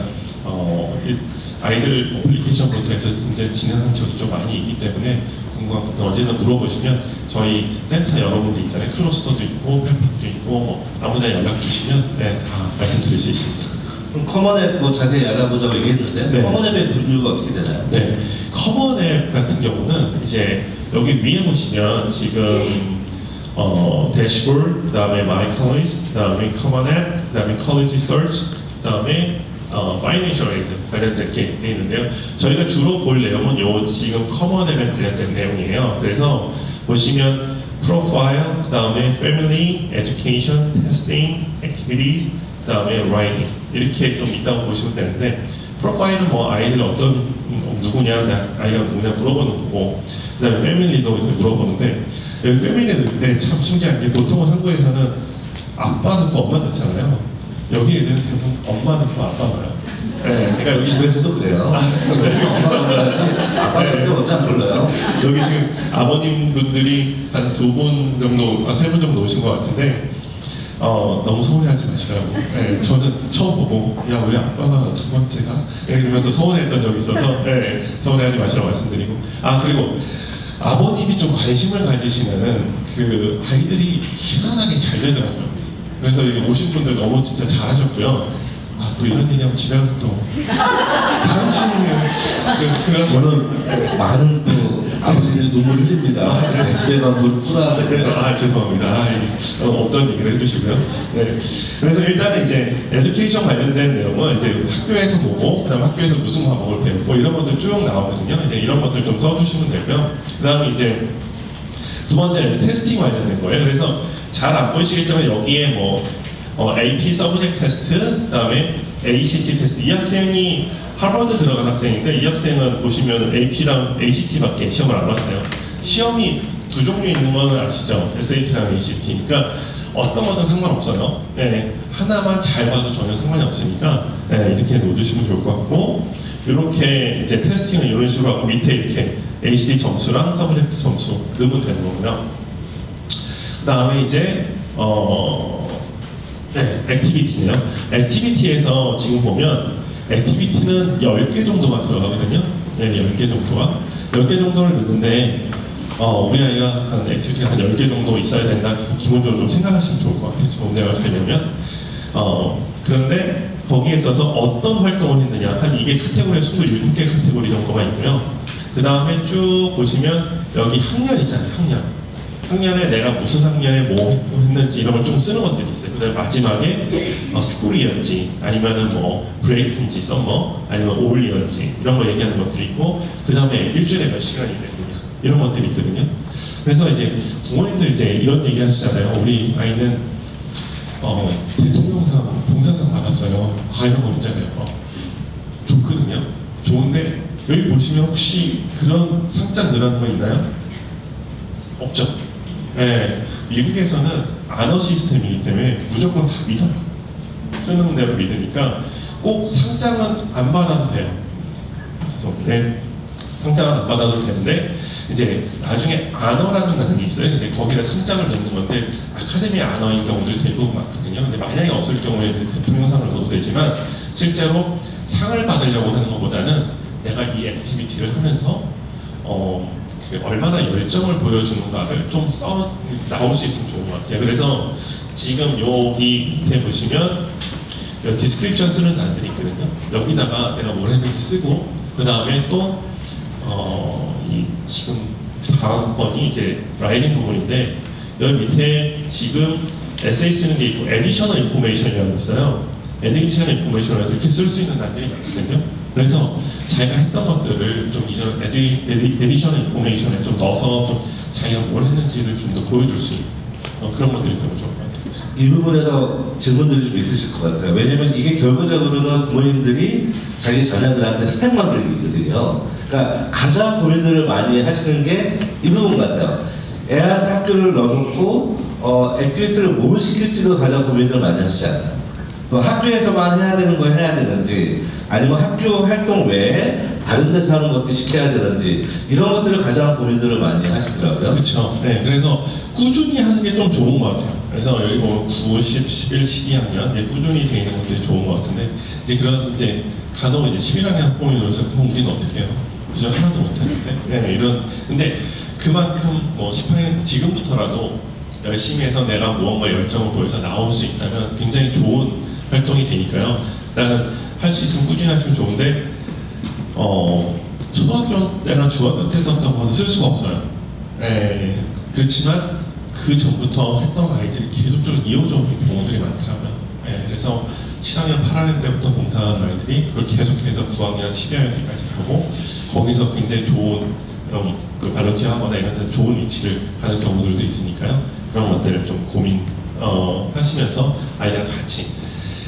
아이들 어플리케이션 포털에서 이제 진행한 적이 좀 많이 있기 때문에 궁금한 것도 언제나 물어보시면 저희 센터 여러분들 있잖아요. 크로스터도 있고 펠팍도 있고 아무나 연락 주시면 다 말씀드릴 수 있습니다. 그럼 커먼 앱 자세히 알아보자고 얘기했는데 네. 커먼 앱의 분류가 어떻게 되나요? 네, 커먼 앱 같은 경우는 이제 여기 위에 보시면 지금 대시보드, 그다음에 마이 컬리지, 그다음에 커먼 앱, 그다음에 컬리지 서치, 그다음에 파이낸셜 에이드 관련된 게 있는데요. 저희가 주로 볼 내용은 요 지금 커먼 앱에 관련된 내용이에요. 그래서 보시면 프로파일, 그다음에 패밀리, 에듀케이션, 테스팅, 액티비티즈, 그다음에 라이팅 이렇게 좀 있다고 보시면 되는데, 프로파일은 뭐 아이들 어떤 누구냐, 아이가 누구냐 물어보는 거고, 그다음에 패밀리도 이제 물어보는데, 여기 패밀리 넣을 때 참 신기한 게 보통은 한국에서는 아빠 넣고 엄마 넣잖아요. 여기 애들은 대부분 엄마 넣고 아빠 넣어요. 네, 그러니까 여기 집에서도 그래요. 집에서 엄마가 불러야지 아빠 절대 먼저 안 불러요. 여기 지금 아버님 분들이 한 2분 정도, 3분 정도 오신 것 같은데, 너무 서운해하지 마시라고. 네, 저는 처음 보고, 야, 왜 아빠가 두 번째야? 이러면서 서운해했던 적이 있어서, 서운해하지 마시라고 말씀드리고. 그리고 아버님이 좀 관심을 가지시면은 그 아이들이 희한하게 잘 되더라고요. 그래서 여기 오신 분들 너무 진짜 잘하셨고요. 또 이런 얘기하면 집에 가서 또 당신이 그래서 저는 많은 또 아버지는 눈물 흘립니다. 네, 집에 가면 무릎 꿇어야 아, 죄송합니다. 없던 얘기를 해주시고요. 네. 그래서 일단은 이제 에듀케이션 관련된 내용은 이제 학교에서 보고, 그 다음 학교에서 무슨 과목을 배우고, 이런 것들 쭉 나오거든요. 이제 이런 것들 좀 써주시면 되고요. 그 다음에 이제 두 번째 테스팅 관련된 거예요. 그래서 잘 안 보이시겠지만 여기에 뭐 AP 서브젝트 테스트, 그 다음에 ACT 테스트. 이 학생이 하버드 들어간 학생인데 이 학생은 보시면 AP랑 ACT밖에 시험을 안 봤어요. 시험이 두 종류 있는 거는 아시죠? SAT랑 ACT. 그러니까 어떤 것도 상관없어요. 네, 하나만 잘 봐도 전혀 상관이 없으니까 네, 이렇게 놓으시면 좋을 것 같고, 이렇게 이제 테스팅은 이런 식으로 하고 밑에 이렇게 ACT 점수랑 서브젝트 점수 넣으면 되는 거고요. 그 다음에 이제 액티비티네요. 액티비티에서 지금 보면 액티비티는 10개 정도가 들어가거든요. 네, 10개 정도가. 10개 정도를 넣는데, 우리 아이가 한 액티비티가 한 10개 정도 있어야 된다. 기본적으로 좀 생각하시면 좋을 것 같아요. 좋은 대학을 가려면. 그런데 거기에 있어서 어떤 활동을 했느냐. 한 이게 카테고리에 27개 카테고리 정도가 있고요. 그 다음에 쭉 보시면 여기 학년 있잖아요. 학년에 내가 무슨 학년에 뭐 했는지 이런 걸 좀 쓰는 것들이 있어요. 그 다음에 마지막에 스쿨이었지, 아니면은 뭐 브레이크인지 썸머, 아니면 올이었지, 이런 거 얘기하는 것들이 있고, 그 다음에 일주일에 몇 시간이 되느냐, 이런 것들이 있거든요. 그래서 이제 부모님들 이제 이런 얘기 하시잖아요. 우리 아이는 대통령상, 봉사상 받았어요. 이런 거 있잖아요. 좋거든요. 좋은데 여기 보시면 혹시 그런 상장 늘어난 거 있나요? 없죠. 네, 미국에서는 안어 시스템이기 때문에 무조건 다 믿어요. 쓰는 대로 믿으니까 꼭 상장은 안 받아도 돼요. 네, 상장은 안 받아도 되는데 이제 나중에 안어라는 단이 있어요. 이제 거기다 상장을 넣는 건데 아카데미 안어인 경우들이 대부분 많거든요. 근데 만약에 없을 경우에 대통령상을 넣어도 되지만 실제로 상을 받으려고 하는 것보다는 내가 이 액티비티를 하면서 얼마나 열정을 보여주는가를 좀 나올 수 있으면 좋은 것 같아요. 그래서 지금 여기 밑에 보시면 디스크립션 쓰는 단들이 있거든요. 여기다가 내가 뭘 했는지 쓰고, 그 다음에 또 지금 다음 번이 이제 라이팅 부분인데, 여기 밑에 지금 에세이 쓰는 게 있고 에디셔널 인포메이션이라고 있어요. 에디셔널 인포메이션을 이렇게 쓸 수 있는 단들이 많거든요. 그래서 자기가 했던 것들을 좀 이전 에디셔널 인포메이션에 좀 넣어서 좀 자기가 뭘 했는지를 좀 더 보여줄 수 있는 그런 것들이 있으면 좋을 것 같아요. 이 부분에서 질문들이 좀 있으실 것 같아요. 왜냐면 이게 결과적으로는 부모님들이 자기 자녀들한테 스펙 만들기거든요. 그러니까 가장 고민들을 많이 하시는 게 이 부분 같아요. 애한테 학교를 넣어놓고 액티비티를 뭘 시킬지도 가장 고민들을 많이 하시잖아요. 또 학교에서만 해야 되는 걸 해야 되는지, 아니면 학교 활동 외에 다른 데서 하는 것도 시켜야 되는지, 이런 것들을 가장 고민들을 많이 하시더라고요. 그렇죠. 네, 그래서 꾸준히 하는 게 좀 좋은 것 같아요. 그래서 여기 보면 9, 10, 11, 12학년 꾸준히 돼 있는 것들이 좋은 것 같은데, 이제 그런 이제 간혹 이제 11학년 학부모님 들어서 그럼 우리는 어떻게 해요? 그죠? 하나도 못하는데. 네, 근데 그만큼 뭐 10학년 지금부터라도 열심히 해서 내가 무언가 열정을 보여서 나올 수 있다면 굉장히 좋은 활동이 되니까요. 일단은 할 수 있으면 꾸준히 하시면 좋은데, 초등학교 때나 중학교 때 썼던 건 쓸 수가 없어요. 네, 그렇지만 그 전부터 했던 아이들이 계속적으로 이어져 오는 경우들이 많더라고요. 네, 그래서 7학년, 8학년 때부터 봉사한 아이들이 그걸 계속해서 9학년, 12학년까지 가고 거기서 굉장히 좋은 그 발로티어 하거나 이런 데 좋은 위치를 가는 경우들도 있으니까요. 그런 것들을 좀 하시면서 아이들랑 같이,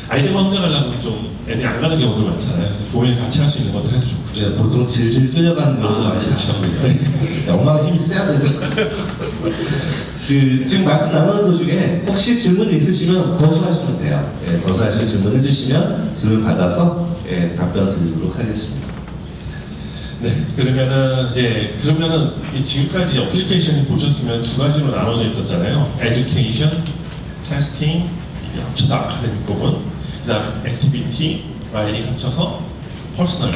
아이들과 혼자 가려면 좀 애들이 안 가는 경우도 많잖아요. 부모님이 같이 할 수 있는 것들 해도 좋고. 네, 보통 질질 끌려가는 경우도 많이 있습니다. 네, 엄마가 힘이 세야 돼서. 지금 말씀 나누는 도중에 혹시 질문 있으시면 거수하시면 돼요. 예, 거수하시고 질문 해주시면 질문 받아서 답변 드리도록 하겠습니다. 네, 그러면은 이 지금까지 어플리케이션이 보셨으면 두 가지로 나눠져 있었잖아요. 에듀케이션, 테스팅, 이게 합쳐서 아카데믹 부분, 그다음에 액티비티, 라이팅 합쳐서 퍼스널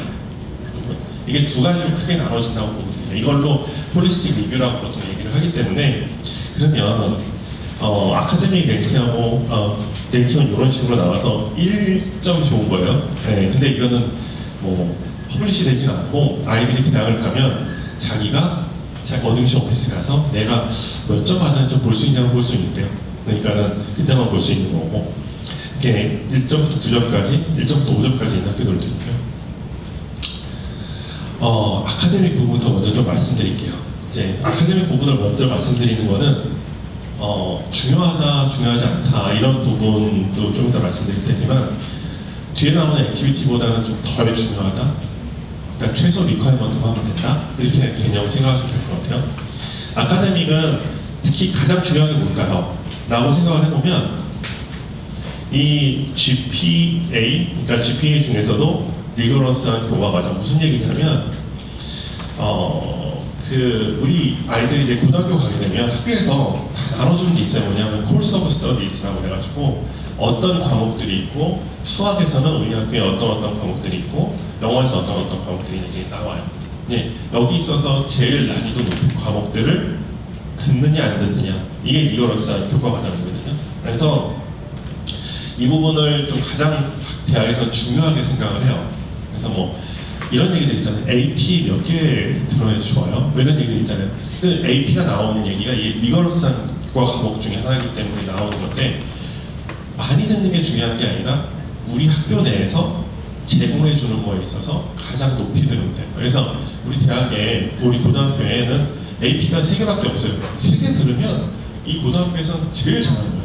부분. 이게 두 가지로 크게 나눠진다고 보면 돼요. 이걸로 홀리스틱 리뷰라고 보통 얘기를 하기 때문에, 그러면 아카데믹 랭킹하고 랭킹은 이런 식으로 나와서 1점이 좋은 거예요. 네, 근데 이거는 뭐 퍼블리시 되진 않고 아이들이 대학을 가면 자기가 어드미션 오피스에 가서 내가 몇 점 받았는지 볼 수 있냐고 볼 수 있대요. 그러니까는 그때만 볼 수 있는 거고, 이게 1점부터 9점까지, 1점부터 5점까지 있는 학교들도 있고요. 아카데믹 부분부터 먼저 좀 말씀드릴게요. 이제 아카데믹 부분을 먼저 말씀드리는 거는 중요하다, 중요하지 않다 이런 부분도 좀 이따 말씀드릴 테지만 뒤에 나오는 액티비티보다는 좀 덜 중요하다. 그러니까 최소 리퀘어먼트만 하면 된다. 이렇게 개념 생각하시면 될 것 같아요. 아카데믹은 특히 가장 중요한 게 뭘까요? 라고 생각을 해보면 이 GPA, 그러니까 GPA 중에서도 리거러스한 교과 과정 무슨 얘기냐면 우리 아이들이 이제 고등학교 가게 되면 학교에서 다 나눠주는 게 있어요. 뭐냐면 코스 오브 스터디스라고 해가지고 어떤 과목들이 있고 수학에서는 우리 학교에 어떤 과목들이 있고 영어에서 어떤 과목들이 이제 나와요. 네, 여기 있어서 제일 난이도 높은 과목들을 듣느냐 안 듣느냐 이게 리거러스한 교과 과정이거든요. 그래서 이 부분을 좀 가장 대학에서 중요하게 생각을 해요. 그래서 뭐 이런 얘기들 있잖아요. AP 몇 개 들어야지 좋아요. 뭐 이런 얘기들 있잖아요. 그 AP가 나오는 얘기가 이 리거러스한 과목 중에 하나이기 때문에 나오는 건데 많이 듣는 게 중요한 게 아니라 우리 학교 내에서 제공해 주는 거에 있어서 가장 높이 들으면 돼요. 그래서 우리 대학에, 우리 고등학교에는 AP가 3개밖에 없어요. 3개 들으면 이 고등학교에서는 제일 잘하는 거예요.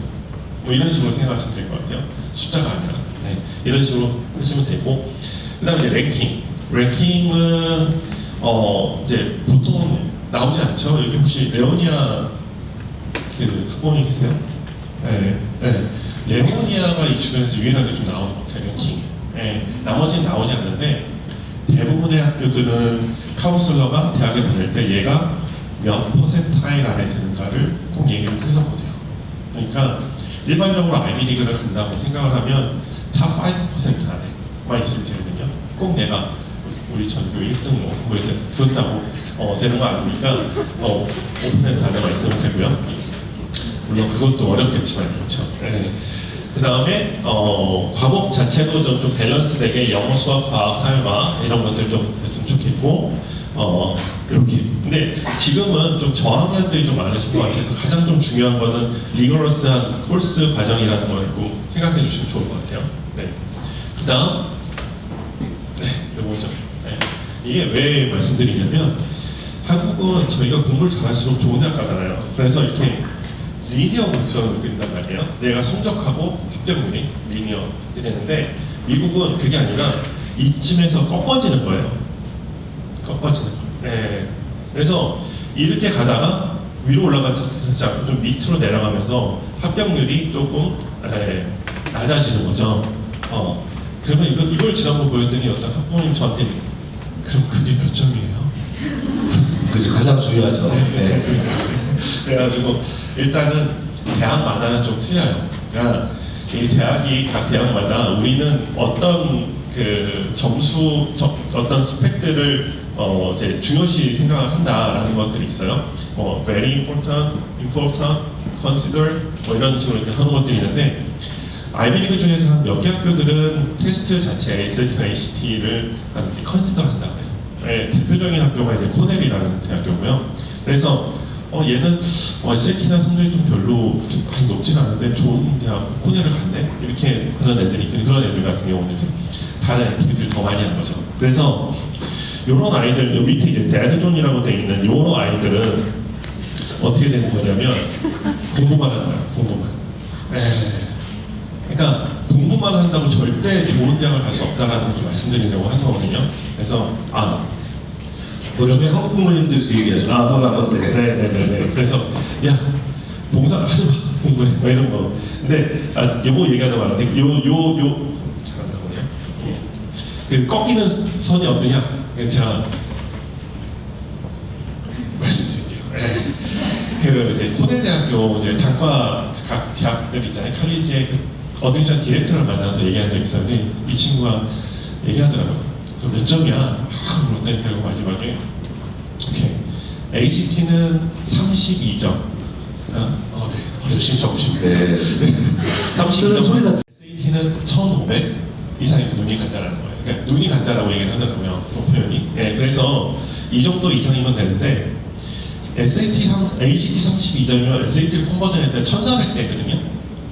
뭐 이런 식으로 생각하시면 될 것 같아요. 숫자가 아니라. 네, 이런 식으로 하시면 되고. 그 다음에 이제 랭킹은, 이제 보통 나오지 않죠? 여기 혹시 레오니아 그 학번이 계세요? 네, 네. 레오니아가 이 주변에서 유일하게 좀 나오는 것 같아요, 랭킹이. 네, 나머지는 나오지 않는데, 대부분의 학교들은 카운슬러가 대학에 보낼 때 얘가 몇 퍼센타일 안에 드는가를 꼭 얘기를 해서 보내요. 그러니까 일반적으로 아이비리그를 간다고 생각을 하면 다 5% 안에만 있으면 되거든요. 꼭 내가 우리 전교 1등 뭐 해서 그렇다고 되는 거 아니니까 5% 안에만 있으면 되고요. 물론 그것도 어렵겠지만 그렇죠. 네. 그 다음에 과목 자체도 좀 밸런스 되게 영어, 수학, 과학, 사회과 이런 것들 좀 했으면 좋겠고 이렇게. 근데 지금은 좀 저학년들이 좀 많으신 것 같아서 가장 좀 중요한 거는 리거러스한 코스 과정이라는 걸 꼭 생각해 주시면 좋을 것 같아요. 네. 그 다음 요거죠. 네. 이게 왜 말씀드리냐면 한국은 저희가 공부를 잘할수록 좋은 대학 가잖아요. 그래서 이렇게 리니어 곡선을 그린단 말이에요. 내가 성적하고 합격률이 리니어게 되는데 미국은 그게 아니라 이쯤에서 꺾어지는 거예요. 꺾어지는 거예요. 네. 그래서 이렇게 가다가 위로 올라가지 않고 좀 밑으로 내려가면서 합격률이 조금 낮아지는 거죠. 그러면 이걸 지난번 보였더니 어떤 학부모님 저한테 그럼 그게 몇 점이에요? 그게 가장 중요하죠. 네. 그래가지고 일단은 대학마다는 좀 틀려요. 그러니까 이 대학이 각 대학마다 우리는 어떤 그 어떤 스펙들을 이제 중요시 생각을 한다라는 것들이 있어요. very important, consider 뭐 이런 식으로 하는 것들이 있는데 아이비리그 중에서 한 몇 개 학교들은 테스트 자체 SAT나 ACT를 컨시더 한다고 해요. 네, 대표적인 학교가 이제 코넬이라는 대학교고요. 그래서 얘는 SAT나 성적이 좀 별로 많이 높진 않은데 좋은 대학 코넬을 갔네 이렇게 하는 애들이 그런 애들 같은 경우는 이제 다른 액티비티를 더 많이 하는 거죠. 그래서 이런 아이들, 요 밑에 이제 데드존이라고 되어 있는 이런 아이들은 어떻게 되는 거냐면 공부만 하는 거야, 공부만. 그러니까 공부만 한다고 절대 좋은 대학을 갈 수 없다라는 걸 좀 말씀드리려고 하는 거거든요. 그래서 요즘에 한국 부모님들이 그 얘기하죠. 네네네. 그래서 야 봉사 하지 마, 공부해 뭐 이런 거. 근데 요거 얘기하다 말았는데 잘한다고요. 그 꺾이는 선이 어디냐? 제가 말씀드릴게요. 그 이제 코넬 대학교 이제 단과 각 대학들 있잖아요. 칼리지의 그 어드미션 디렉터를 만나서 얘기한 적이 있었는데 이 친구가 얘기하더라고요. 몇 점이야? 그랬더니 결국 마지막에 오케이. ACT는 32점. 네. 열심히 적으시면 네. 32점. SAT는 1,500 이상이 눈이 간다라는 거예요. 그러니까 눈이 간다라고 얘기를 하더라고요. 그 표현이. 네, 그래서 이 정도 이상이면 되는데 ACT 32점이면 SAT를 컨버전할 때 1400대거든요.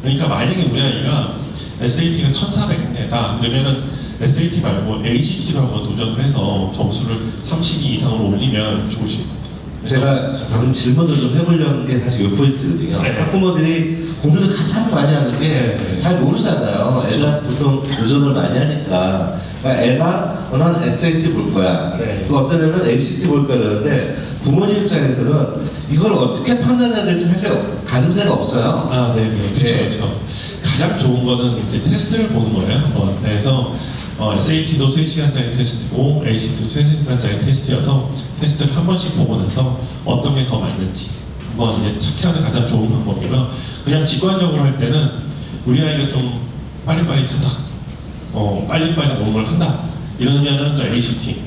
그러니까 만약에 우리 아이가 SAT가 1400대다 그러면은 SAT 말고 ACT로 한번 도전을 해서 점수를 32 이상으로 올리면 좋으실 것 같아요. 제가 방금 질문을 좀 해보려는 게 사실 이 포인트거든요. 네. 학부모들이 고민을 가장 많이 하는 게 네. 잘 모르잖아요. 그렇죠. 애들한테 보통 도전을 많이 하니까. 그러니까 애가 나는 SAT 볼 거야. 네. 또 어떤 애는 ACT 볼 거야 그러는데 부모님 입장에서는 이걸 어떻게 판단해야 될지 사실 가늠새가 없어요. 아, 네네. 그렇죠, 네. 그렇죠. 가장 좋은 거는 이제 테스트를 보는 거예요. 한번. 그래서 SAT도 3시간짜리 테스트고 ACT도 3시간짜리 테스트여서 테스트를 한 번씩 보고 나서 어떤 게 더 맞는지 한번 이제 찾기하는 가장 좋은 방법이고요. 그냥 직관적으로 할 때는 우리 아이가 좀 빠릿빠릿하다, 빨리빨리 뭔가를 한다 이러면은 저 ACT.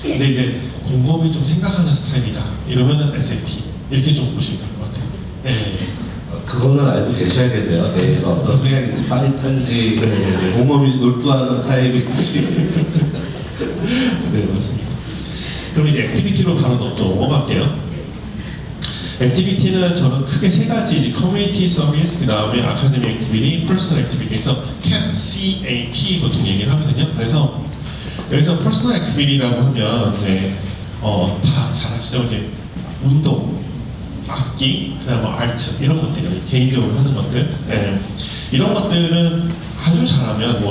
근데 이제 곰곰이 좀 생각하는 스타일이다 이러면은 SAT 이렇게 좀 보시면 될 것 같아요. 네. 그거는 알고 계셔야겠네요. 내가 어떤 성향인지 빠릿한지 네. 곰곰이 몰두하는 타입인지. 네, 맞습니다. 그럼 이제 액티비티로 바로 넘어갈게요. 액티비티는 저는 크게 세 가지, 커뮤니티 서비스, 그 다음에 아카데미 액티비티, 퍼스널 액티비티에서 CAP 보통 얘기를 하거든요. 그래서 여기서 퍼스널 액티비티라고 하면 이제 다 잘 아시죠? 이제 운동, 악기, 그다음 뭐 아트 이런 것들, 개인적으로 하는 것들, 이런 것들은 아주 잘하면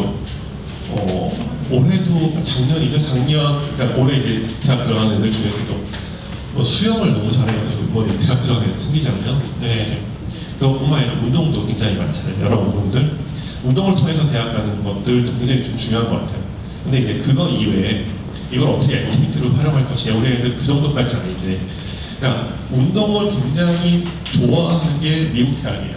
올해도 작년이죠. 그러니까 올해 이제 대학 들어가는 애들 중에서도 수영을 너무 잘해가지고 대학 들어가는 애들 생기잖아요. 네. 그것뿐만 아니라 운동도 굉장히 많잖아요. 여러 운동들. 운동을 통해서 대학 가는 것들도 굉장히 좀 중요한 것 같아요. 근데 이제 그거 이외에 이걸 어떻게 액티비티로 활용할 것이냐. 우리 애들 그 정도까지는 아닌데. 그러니까 운동을 굉장히 좋아하는 게 미국 대학이에요.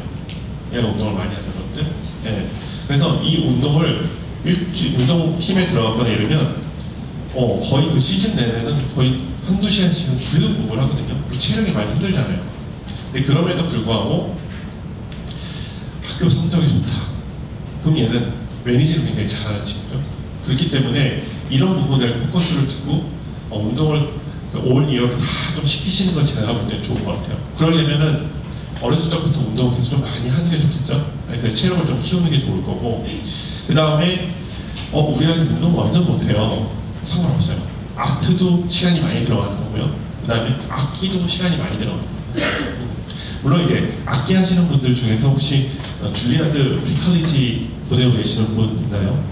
얘가 운동을 많이 하는 것들. 예. 그래서 이 운동을 운동팀에 들어가거나 이러면 거의 그 시즌 내내는 거의 한두 시간씩은 계속 공부를 하거든요. 그리고 체력이 많이 힘들잖아요. 근데 그럼에도 불구하고 학교 성적이 좋다. 그럼 얘는 매니지를 굉장히 잘하는 친구죠. 그렇기 때문에 이런 부분에 포커스를 두고 운동을 올 이어를 다 좀 시키시는 걸 제가 볼 때 좋은 것 같아요. 그러려면은 어렸을 적부터 운동을 계속 좀 많이 하는 게 좋겠죠. 그래서 체력을 좀 키우는 게 좋을 거고. 그 다음에 우리 아이들 운동 완전 못해요. 상관없어요. 아트도 시간이 많이 들어가는 거고요. 그 다음에 악기도 시간이 많이 들어가는 거예요. 물론 이제 악기 하시는 분들 중에서 혹시 줄리아드 프리컬리지 보내고 계시는 분 있나요?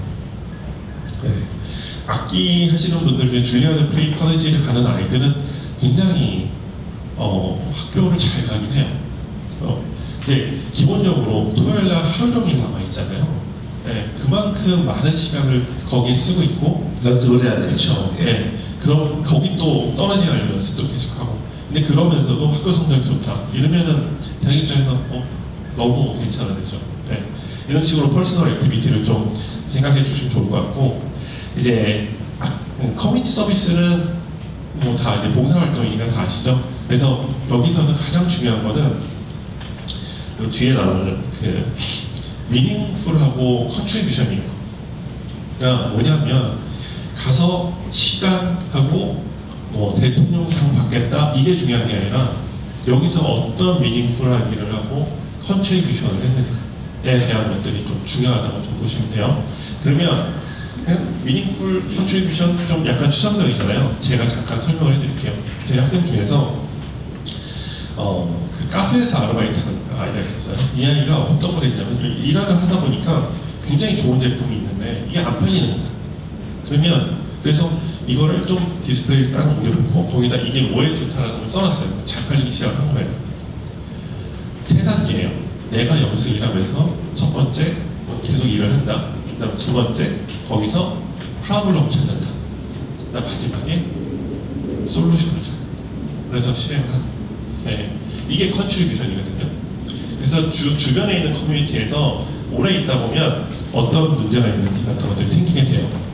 네. 악기 하시는 분들 중에 줄리아드 프리컬리지를 가는 아이들은 굉장히 학교를 잘 가긴 해요. 이제 기본적으로 토요일날 하루 종일 남아 있잖아요. 네, 그만큼 많은 시간을 거기에 쓰고 있고 연습을 해야 되죠. 그렇죠. 네, 그럼 거기 또 떨어지지 않으면 연습도 계속하고. 근데 그러면서도 학교 성적이 좋다. 이러면은 대학 입장에서 너무 괜찮아지죠. 네, 이런 식으로 퍼스널 액티비티를 좀 생각해 주시면 좋을 것 같고 이제 커뮤니티 서비스는 뭐 다 이제 봉사활동이니까 다 아시죠. 그래서 여기서는 가장 중요한 거는 요 뒤에 나오는 그 미닝풀하고 컨트리뷰션이에요. 그러니까 뭐냐면 가서 시간하고 뭐 대통령상 받겠다 이게 중요한 게 아니라 여기서 어떤 미닝풀한 일을 하고 컨트리뷰션을 했느냐에 대한 것들이 좀 중요하다고 좀 보시면 돼요. 그러면 미닝풀 컨트리뷰션 좀 약간 추상적이잖아요. 제가 잠깐 설명을 해드릴게요. 제 학생 중에서 그 카페에서 아르바이트하는 아이가 있었어요. 이 아이가 어떤 걸 했냐면 일을 하다 보니까 굉장히 좋은 제품이 있는데 이게 안 팔리는 거야. 그러면 그래서 이거를 좀 디스플레이를 딱 옮겨놓고 거기다 이게 뭐에 좋다라는 걸 써놨어요. 잘 팔리기 시작한 거예요. 세 단계예요. 내가 여기서 일하면서 첫 번째 계속 일을 한다. 그다음 두 번째 거기서 프로블럼 찾는다. 그다음 마지막에 솔루션을 찾는다. 그래서 실행을 한다. 네, 이게 컨트리뷰션이거든요. 그래서 주변에 있는 커뮤니티에서 오래 있다 보면 어떤 문제가 있는지 같은 것들이 생기게 돼요.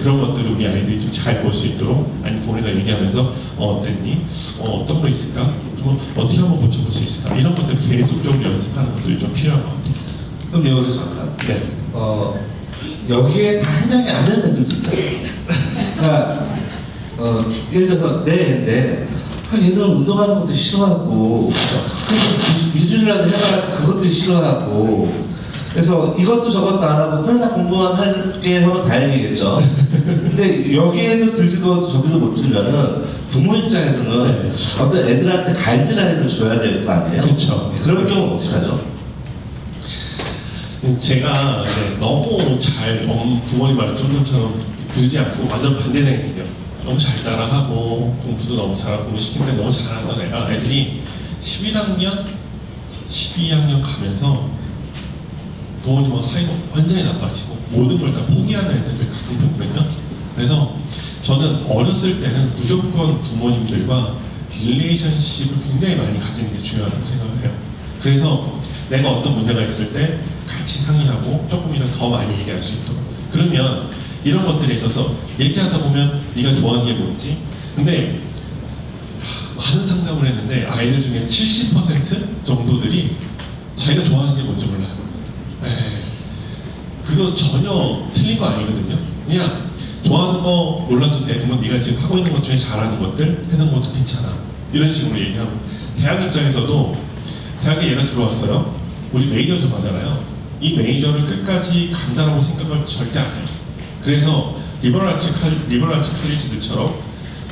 그런 것들을 우리 아이들이 좀 잘 볼 수 있도록 아니 부모님과 얘기하면서 어땠니? 어떤 거 있을까? 그럼 어떻게 한번 고쳐볼 수 있을까? 이런 것들 계속적으로 연습하는 것들이 좀 필요한 것 같아요. 그럼 여기서 잠깐. 네. 여기에 다 해당이 안 되는 애들도 있잖아요. 그러니까 예를 들어서 내 애인데 얘들은 운동하는 것도 싫어하고 그래서 미술이라도 해봐라 그것도 싫어하고 그래서 이것도 저것도 안 하고 그냥 공부만 할게 하면 다행이겠죠. 근데 여기에도 들지도 저기도 못 들면은 부모 입장에서는 어떤 애들한테 가이드라인을 줘야 될 거 아니에요? 그쵸. 그런 경우는 어떻게 하죠? 제가 이제 너무 잘 부모님 말을 쫌쫌처럼 그러지 않고 완전 반대되는 얘기예요. 너무 잘 따라하고 공부도 너무 잘하고 공부 시키는데 너무 잘하는 애가 애들이 11학년, 12학년 가면서 부모님하고 사이가 완전히 나빠지고 모든 걸 다 포기하는 애들을 가끔 보거든요. 그래서 저는 어렸을 때는 무조건 부모님들과 릴레이션십을 굉장히 많이 가지는 게 중요하다고 생각을 해요. 그래서 내가 어떤 문제가 있을 때 같이 상의하고 조금이라도 더 많이 얘기할 수 있도록. 그러면 이런 것들에 있어서 얘기하다 보면 네가 좋아하는 게 뭔지. 근데 많은 상담을 했는데 아이들 중에 70% 정도들이 자기가 좋아하는 게 뭔지 몰라요. 네. 그거 전혀 틀린 거 아니거든요. 그냥 좋아하는 거 몰라도 돼. 그러면 네가 지금 하고 있는 것 중에 잘하는 것들 해놓은 것도 괜찮아. 이런 식으로 얘기하고 대학 입장에서도 대학에 얘가 들어왔어요. 우리 메이저 정하잖아요. 이 메이저를 끝까지 간다라고 생각을 절대 안 해요. 그래서 리버럴 아츠 칼리지들처럼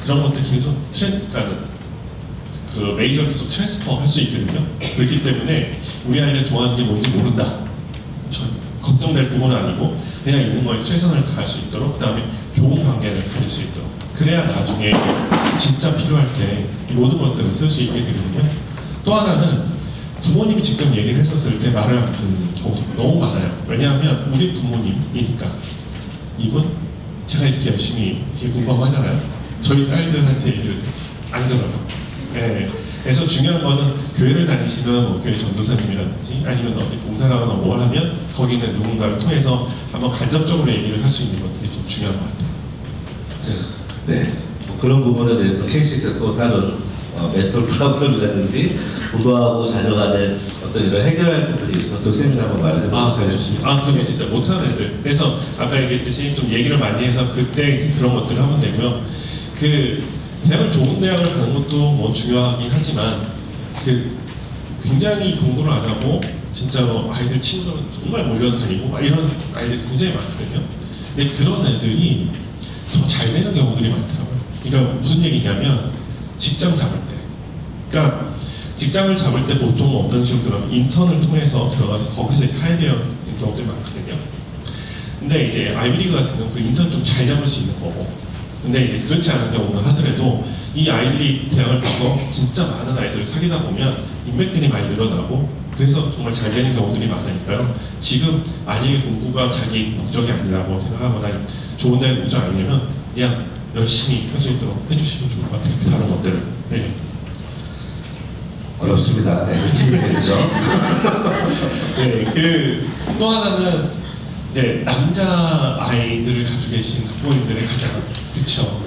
그런 것들 계속 그러니까 그 메이저를 계속 트랜스퍼 할 수 있거든요. 그렇기 때문에 우리 아이가 좋아하는 게 뭔지 모른다. 걱정될 부분은 아니고 그냥 있는 거에 최선을 다할 수 있도록 그 다음에 좋은 관계를 가질 수 있도록 그래야 나중에 진짜 필요할 때 이 모든 것들을 쓸 수 있게 되거든요. 또 하나는 부모님이 직접 얘기를 했었을 때 말을 안 듣는 경우도 너무 많아요. 왜냐하면 우리 부모님이니까 이분 제가 이렇게 열심히 이렇게 공부하고 하잖아요. 저희 딸들한테 얘기를 안 들어요. 네. 그래서 중요한 거는 교회를 다니시면 뭐 교회 전도사님이라든지 아니면 어디 봉사를 하거나 뭘 하면 거기 있는 누군가를 통해서 한번 간접적으로 얘기를 할 수 있는 것들이 좀 중요한 것 같아요. 네. 뭐 그런 부분에 대해서 케이스에서 또 다른 멘토 프로그램이라든지 공부하고 자녀간의 어떤 이런 해결할 부분이 있으면 또 세미나 한번 말해보도록 하겠습니다. 그게 진짜 못하는 애들. 그래서 아까 얘기했듯이 좀 얘기를 많이 해서 그때 그런 것들을 하면 되고요. 그 대학을 좋은 대학을 가는 것도 뭐 중요하긴 하지만 그 굉장히 공부를 안 하고 진짜로 아이들 친구들은 정말 몰려다니고 막 이런 아이들이 굉장히 많거든요. 근데 그런 애들이 더 잘 되는 경우들이 많더라고요. 그러니까 무슨 얘기냐면 직장 잡을 때, 그러니까 직장을 잡을 때 보통 어떤 식으로 들어가면 인턴을 통해서 들어가서 거기서 해야 되는 경우들이 많거든요. 근데 이제 아이비리그 같은 경우는 그 인턴 좀 잘 잡을 수 있는 거고, 근데 이제 그렇지 않은 경우는 하더라도 이 아이들이 대학을 가서 진짜 많은 아이들을 사귀다 보면 인맥들이 많이 늘어나고 그래서 정말 잘 되는 경우들이 많으니까요. 지금 만약에 공부가 자기 목적이 아니라고 생각하거나 좋은 데를 목적 아니면 그냥 열심히 할 수 있도록 해주시면 좋을 것 같아요. 그 다른 것들을. 네. 어렵습니다. 네. 그렇죠. 네. 또 하나는 이제 남자 아이들을 가지고 계신 부모님들의 가장 그쵸.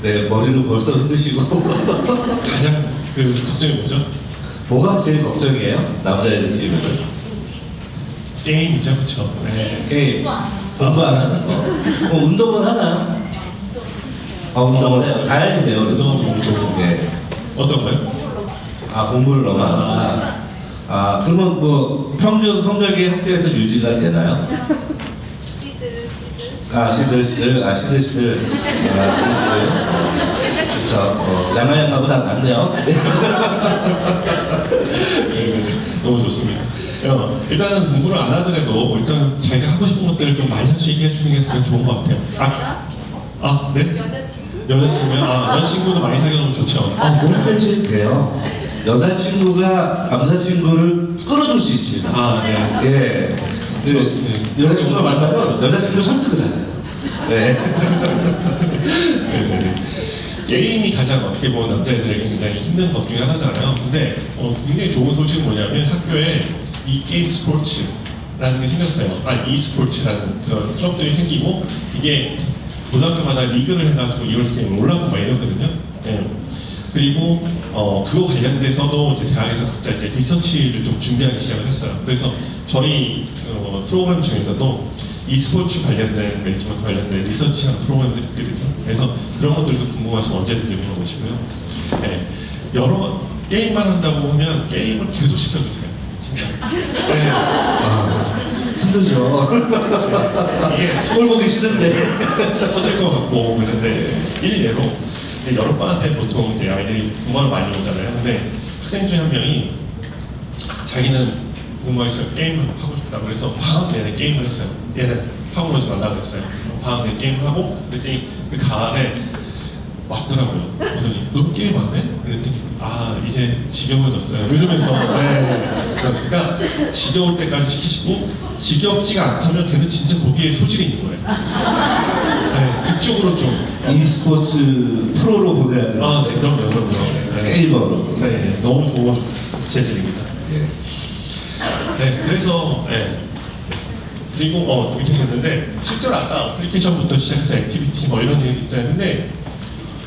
네, 머리는 벌써 흔드시고 가장 걱정이 뭐죠? 뭐가 제일 걱정이에요? 남자애들 키우면 게임이죠, 그쵸. 네. 게임, 공부 안 하는 거. 운동은 하나요? 운동을 해요. 다행이네요. 운동하고 공부. 예. 어떤 거요? 공부를 너무 안 한다. 그러면 뭐 평균 성적이 학교에서 유지가 되나요? 시들. 그렇죠. 양아양아보다 낫네요. 네, 너무 좋습니다. 일단은 공부를 안 하더라도 일단 자기가 하고 싶은 것들을 좀 많이 할 수 있게 해주는 게 가장 좋은 것 같아요. 네? 여자친구도 많이 사귀어놓으면 좋죠. 몸빼실 돼요. 여자친구가 남자친구를 끌어줄 수 있습니다. 네. 예. 여자친구가 만나면 여자친구 선택을 하세요. 네. 네네네. 게임이 가장 어떻게 보면 남자애들에게 굉장히 힘든 것 중에 하나잖아요. 근데 굉장히 좋은 소식은 뭐냐면 학교에 이 게임 스포츠라는 게 생겼어요. e스포츠라는 그런 클럽들이 생기고 이게 고등학교마다 리그를 해가지고 이렇게 올라오고 막 이러거든요. 네. 그리고 그거 관련돼서도 이제 대학에서 각자 이제 리서치를 좀 준비하기 시작을 했어요. 그래서 저희 프로그램 중에서도 e스포츠 관련된 매니지먼트 관련된 리서치하는 프로그램들이 있거든요. 그래서 그런 것들도 궁금하시면 언제든지 물어보시고요. 네, 여러 게임만 한다고 하면 게임을 계속 시켜주세요. 진짜. 네. 힘들죠. 이게 서울 보기 싫은데. 터질 것 같고 그런데 일례로 여러 반 때 보통 이제 아이들이 공부를 많이 오잖아요. 근데 학생 중에 한 명이 자기는 공부하기 싫어 게임을 하고 싶다고 그래서 방학 내내 게임을 했어요. 얘는 학원 오지 말라고 했어요. 방학 내내 게임을 하고 그랬더니 그 가을에 왔더라고요. 그랬더니 너 게임 안 해? 그랬더니 아 이제 지겨워졌어요. 이러면서 네. 그러니까 지겨울 때까지 시키시고 지겹지가 않다면 걔는 진짜 거기에 소질이 있는 거예요. 네, 그쪽으로 좀 e스포츠 프로로 보내야 돼요. 아, 네, 그럼요. 네. 게이머로. 네, 너무 좋은 재질입니다. 예. 네, 그래서 그리고 이렇게 했는데 실제로 아까 어플리케이션부터 시작해서 액티비티 뭐 이런 얘기 있잖아요.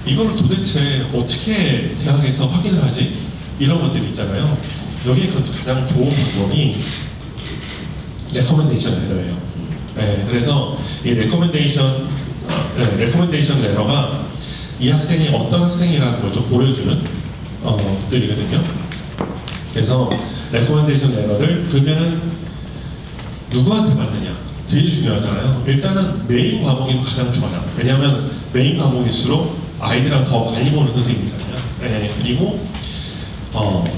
이거를 도대체 어떻게 대학에서 확인을 하지? 이런 것들이 있잖아요. 여기에서 가장 좋은 방법이 레커멘데이션 레터예요. 네, 그래서 이 레커멘데이션 레터가 이 학생이 어떤 학생이라는 걸 좀 보여주는 것들이거든요. 그래서 레커멘데이션 레터를 그러면은 누구한테 받느냐 되게 중요하잖아요. 일단은 메인 과목이 가장 좋아요. 왜냐하면 메인 과목일수록 아이들이랑 더 많이 보는 선생님이잖아요. 네, 그리고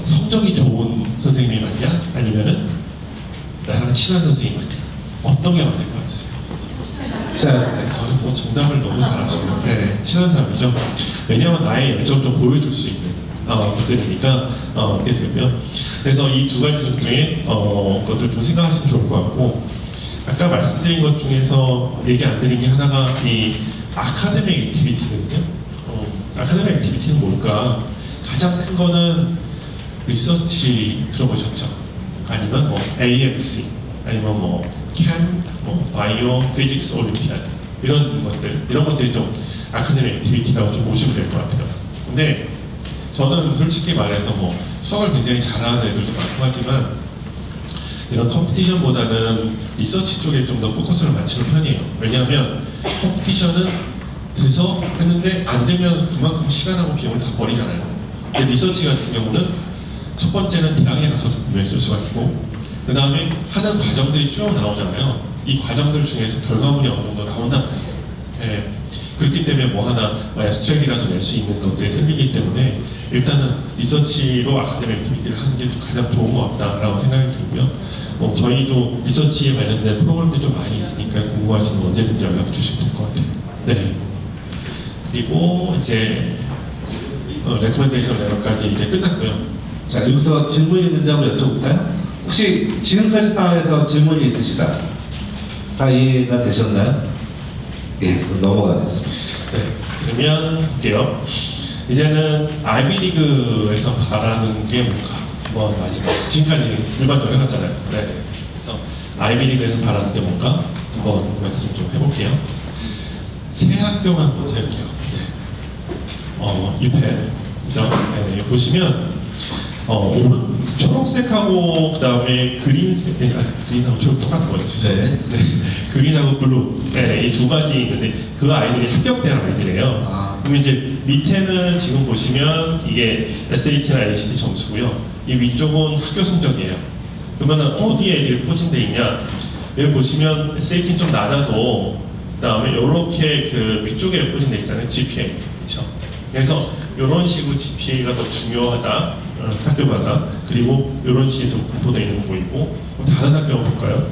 성적이 좋은 선생님이 맞냐? 아니면은 나랑 친한 선생님이 맞냐? 어떤 게 맞을 것 같으세요? 자, 뭐 정답을 너무 잘하시고 네, 친한 사람이죠. 왜냐하면 나의 열정을 좀 보여줄 수 있는 것들이니까 이렇게 되고요. 그래서 이 두 가지 중에 것들 좀 생각하시면 좋을 것 같고 아까 말씀드린 것 중에서 얘기 안 드린 게 하나가 이 아카데믹 액티비티거든요. 아카데믹 액티비티는 뭘까? 가장 큰 거는 리서치 들어보셨죠? 아니면 뭐 AMC, 아니면 뭐 CAM, 뭐 바이오, 피직스, 올림피아드 이런 것들이 좀 아카데믹 액티비티라고 좀 보시면 될 것 같아요. 근데 저는 솔직히 말해서 뭐 수학을 굉장히 잘하는 애들도 많고 하지만 이런 컴피티션보다는 리서치 쪽에 좀 더 포커스를 맞추는 편이에요. 왜냐하면 컴피티션은 돼서 했는데 안 되면 그만큼 시간하고 비용을 다 버리잖아요. 근데 리서치 같은 경우는 첫 번째는 대학에 가서도 분명히 쓸 수가 있고 그 다음에 하는 과정들이 쭉 나오잖아요. 이 과정들 중에서 결과물이 어느 정도 나온단 말이에요. 예. 그렇기 때문에 뭐 하나 애스트랙이라도 낼 수 있는 것들이 생기기 때문에 일단은 리서치로 아카데믹 액티비티를 하는 게 가장 좋은 것 같다라고 생각이 들고요. 저희도 리서치에 관련된 프로그램들이 좀 많이 있으니까 궁금하시면 언제든지 연락 주시면 될 것 같아요. 네. 그리고 이제 레코멘데이션 레터까지 이제 끝났고요. 자, 여기서 질문이 있는지 한번 여쭤볼까요? 혹시 지금까지 상황에서 질문이 있으시다? 다 이해가 되셨나요? 예, 그럼 넘어가겠습니다. 네, 그러면 볼게요. 이제는 아이비리그에서 바라는 게 뭔가 한번 마지막 지금까지 일반적으로 해놨잖아요. 네, 그래서 아이비리그에서 바라는 게 뭔가 한번 말씀 좀 해볼게요. 세 학교만 먼저 해볼게요. 유펜이죠. 네, 보시면 오른 초록색하고 그 다음에 그린하고 초록 똑같은 거죠. 네. 네. 그린하고 블루. 네, 이 두 가지 있는데 그 아이들이 합격된 아이들이에요. 아. 그럼 이제 밑에는 지금 보시면 이게 SAT나 ACT 점수고요. 이 위쪽은 학교 성적이에요. 그러면은 어디에 애들이 포진돼 있냐? 여기 보시면 SAT는 좀 낮아도 그다음에 이렇게 그 위쪽에 포진돼 있잖아요. GPA. 그렇죠? 그래서 이런 식으로 GPA가 더 중요하다. 학교마다. 그리고 이런 식으로 좀 분포되어 있는 거 보이고 다른 학교 한번 볼까요?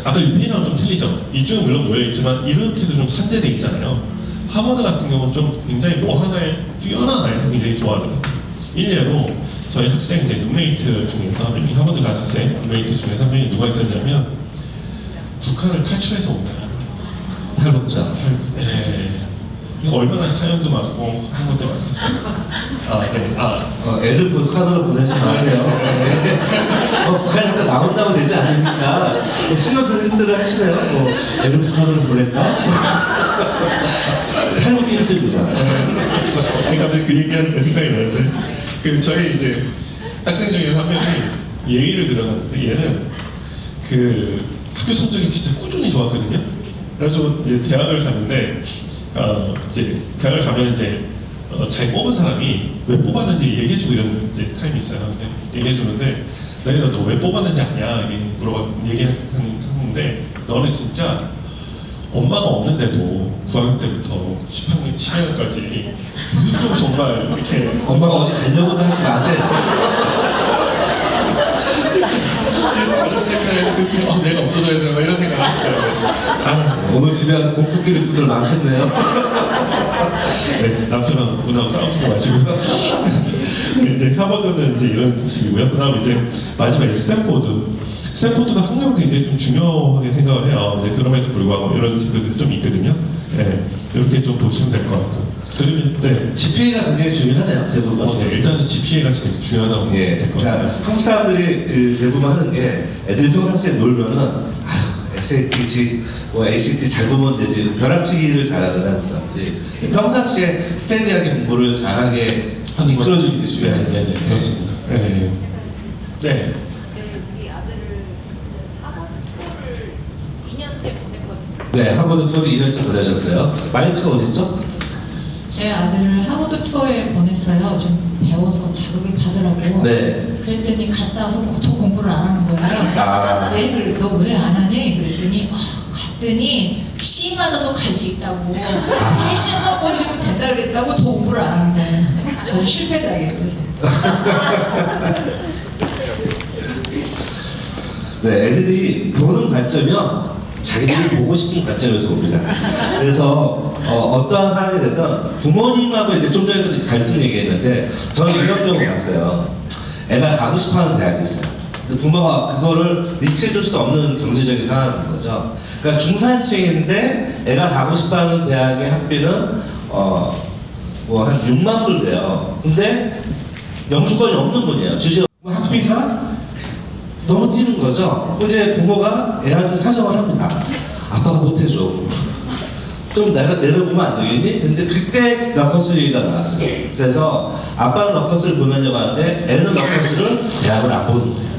아까 유펜이랑 좀 틀리죠? 이쪽은 물론 모여있지만 이렇게도 좀 산재돼 있잖아요. 하버드 같은 경우는 좀 굉장히 뭐 하나에 뛰어난 아이들 굉장히 좋아하거든요. 일례로 저희 학생 이제 룸메이트 중에서 한 명이 하버드 간 학생 룸메이트 중에서 한 명이 누가 있었냐면 북한을 탈출해서 온 거예요. 탈북자. 네. 이거 얼마나 사연도 많고 하는 것도 많겠어요. 애를 카드로 보내지 마세요. 북한에서 나온다고 되지 않으니까 순간 그 힌트를 하시네요. 애를 북한으로 보낼까? 탈북이 힘듭니다. 아니 갑자기 그 얘기하니까 생각이 나는데 저희 이제 학생 중에서 한 명이 예의를 들어갔는데 얘는 그 학교 성적이 진짜 꾸준히 좋았거든요. 그래서 이제 대학을 갔는데 이제 대학을 가면 이제 자기 뽑은 사람이 왜 뽑았는지 얘기해주고 이런 이제 타임이 있어요. 근데 얘기해주는데 내가 너 왜 뽑았는지 아냐 얘기하는데 너는 진짜 엄마가 없는데도 9학년 때부터 10학년, 10학년까지 좀 정말 이렇게 엄마가 어디 가려고도 하지 마세요. 다른 생각에서 그렇게 내가 없어져야 되나 이런 생각을 하실 거예요. 오늘 집에 가서 공포끼리 분들 많겠네요. 네, 남편하고 문하고 싸우지 마시고요. 이제 하버드는 이제 이런 식이고요. 그다음 이제 마지막에 스탠포드가 학력을 굉장히 좀 중요하게 생각을 해요. 이제 그럼에도 불구하고 이런 식들이 좀 있거든요. 네, 이렇게 좀 보시면 될 것 같고. 그러면 네. GPA가 굉장히 중요하네요, 대부분. 네, 일단은 GPA가 제일 중요하다고 보시면 예, 될 것 그러니까 같아요. 한국 사람들이 그 대부분 하는 게 애들이 평상시에 놀면은 아유 SAT, 뭐 ACT 잘 보면 되지 벼락치기를 잘하잖아요, 한국 사람들이. 평상시에 스테디하게 공부를 잘하게 하는 것- 이끌어주는 게 중요해요. 네, 네, 그렇습니다. 네. 네. 우리 아들을 하버드 투어를 2년째 보냈거든요. 네, 하버드 투어를 2년째 보내셨어요. 마이크 어딨죠? 제 아들을 하버드 투어에 보냈어요. 좀 배워서 자극을 받으라고. 네. 그랬더니 갔다 와서 고토 공부를 안 하는 거예요. 아. 왜 그래? 너 왜 안 하니? 그랬더니 갔더니 C마다도 갈 수 있다고. 80만 번이면 된다 그랬다고 더 공부를 안 하는 거예요. 저는 실패자예요. 그래서. 네, 애들이 보는 관점이요. 자기들이 보고 싶은 관점에서 옵니다. 그래서 어떠한 상황이 됐든 부모님하고 이제 좀 전에도 갈등 얘기했는데 저는 이런 경우 봤어요. 애가 가고 싶어하는 대학이 있어요. 근데 부모가 그거를 리치해줄 수 없는 경제적인 상황인 거죠. 그러니까 중산층인데 애가 가고 싶어하는 대학의 학비는 뭐 한 6만 불 돼요. 근데 영주권이 없는 분이에요. 주제 학비가 너무 뛰는 거죠. 이제 부모가 애한테 사정을 합니다. 아빠가 못해줘. 좀 내려보면 안 되겠니? 근데 그때 러커스 얘기가 나왔어요. 그래서 아빠는 러커스를 보내려고 하는데 애는 러커스를 대학을 안 보는 거예요.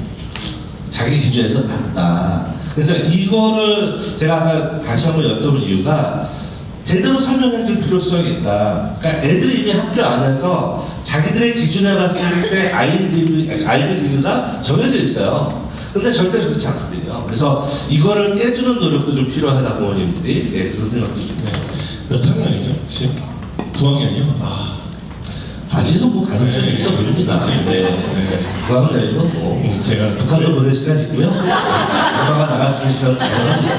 자기 기준에서 낫다. 그래서 이거를 제가 아까 다시 한번 여쭤본 이유가 제대로 설명해 줄 필요성이 있다. 그러니까 애들이 이미 학교 안에서 자기들의 기준에 봤을 때 아이비리그가 정해져 있어요. 근데 절대 그렇지 않거든요. 그래서 이거를 깨주는 노력도 좀 필요하다, 부모님들이. 예, 그런 생각도 좀. 네. 몇 학년이죠? 혹시? 9학년이요? 아직도 뭐 가능성이 있어 보입니다. 네. 구학년이면 뭐. 제가 북한도 보낼 시간 있고요. 엄마가 나갈 수 있는 시간 가능합니다.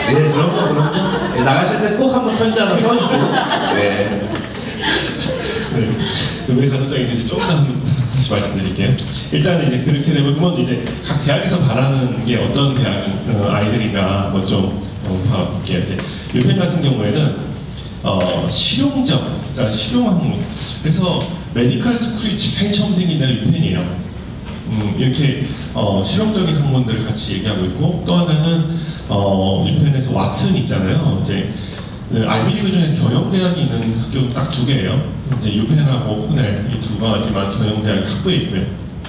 예, 그럼요. 예, 나가실 때 꼭 한번 편지 하나 써주고. 네. 네. 왜 가능성이 있는지 조금 더 다시 말씀드릴게요. 일단은 이제 그렇게 되면 그건 이제 각 대학에서 바라는 게 어떤 대학 아이들인가 뭐좀 봐볼게요. 이제 유펜 같은 경우에는 실용적, 그러니까 실용 학문. 그래서 메디컬 스쿨이 제일 처음 생긴 데가 유펜이에요. 이렇게 실용적인 학문들을 같이 얘기하고 있고 또 하나는 유펜에서 와튼 있잖아요. 이제 아이비리그 중에 경영대학이 있는 학교는 딱 2개예요. 이제 유펜하고 코넬 이 2가지만 경영대학이 학부에 있고요.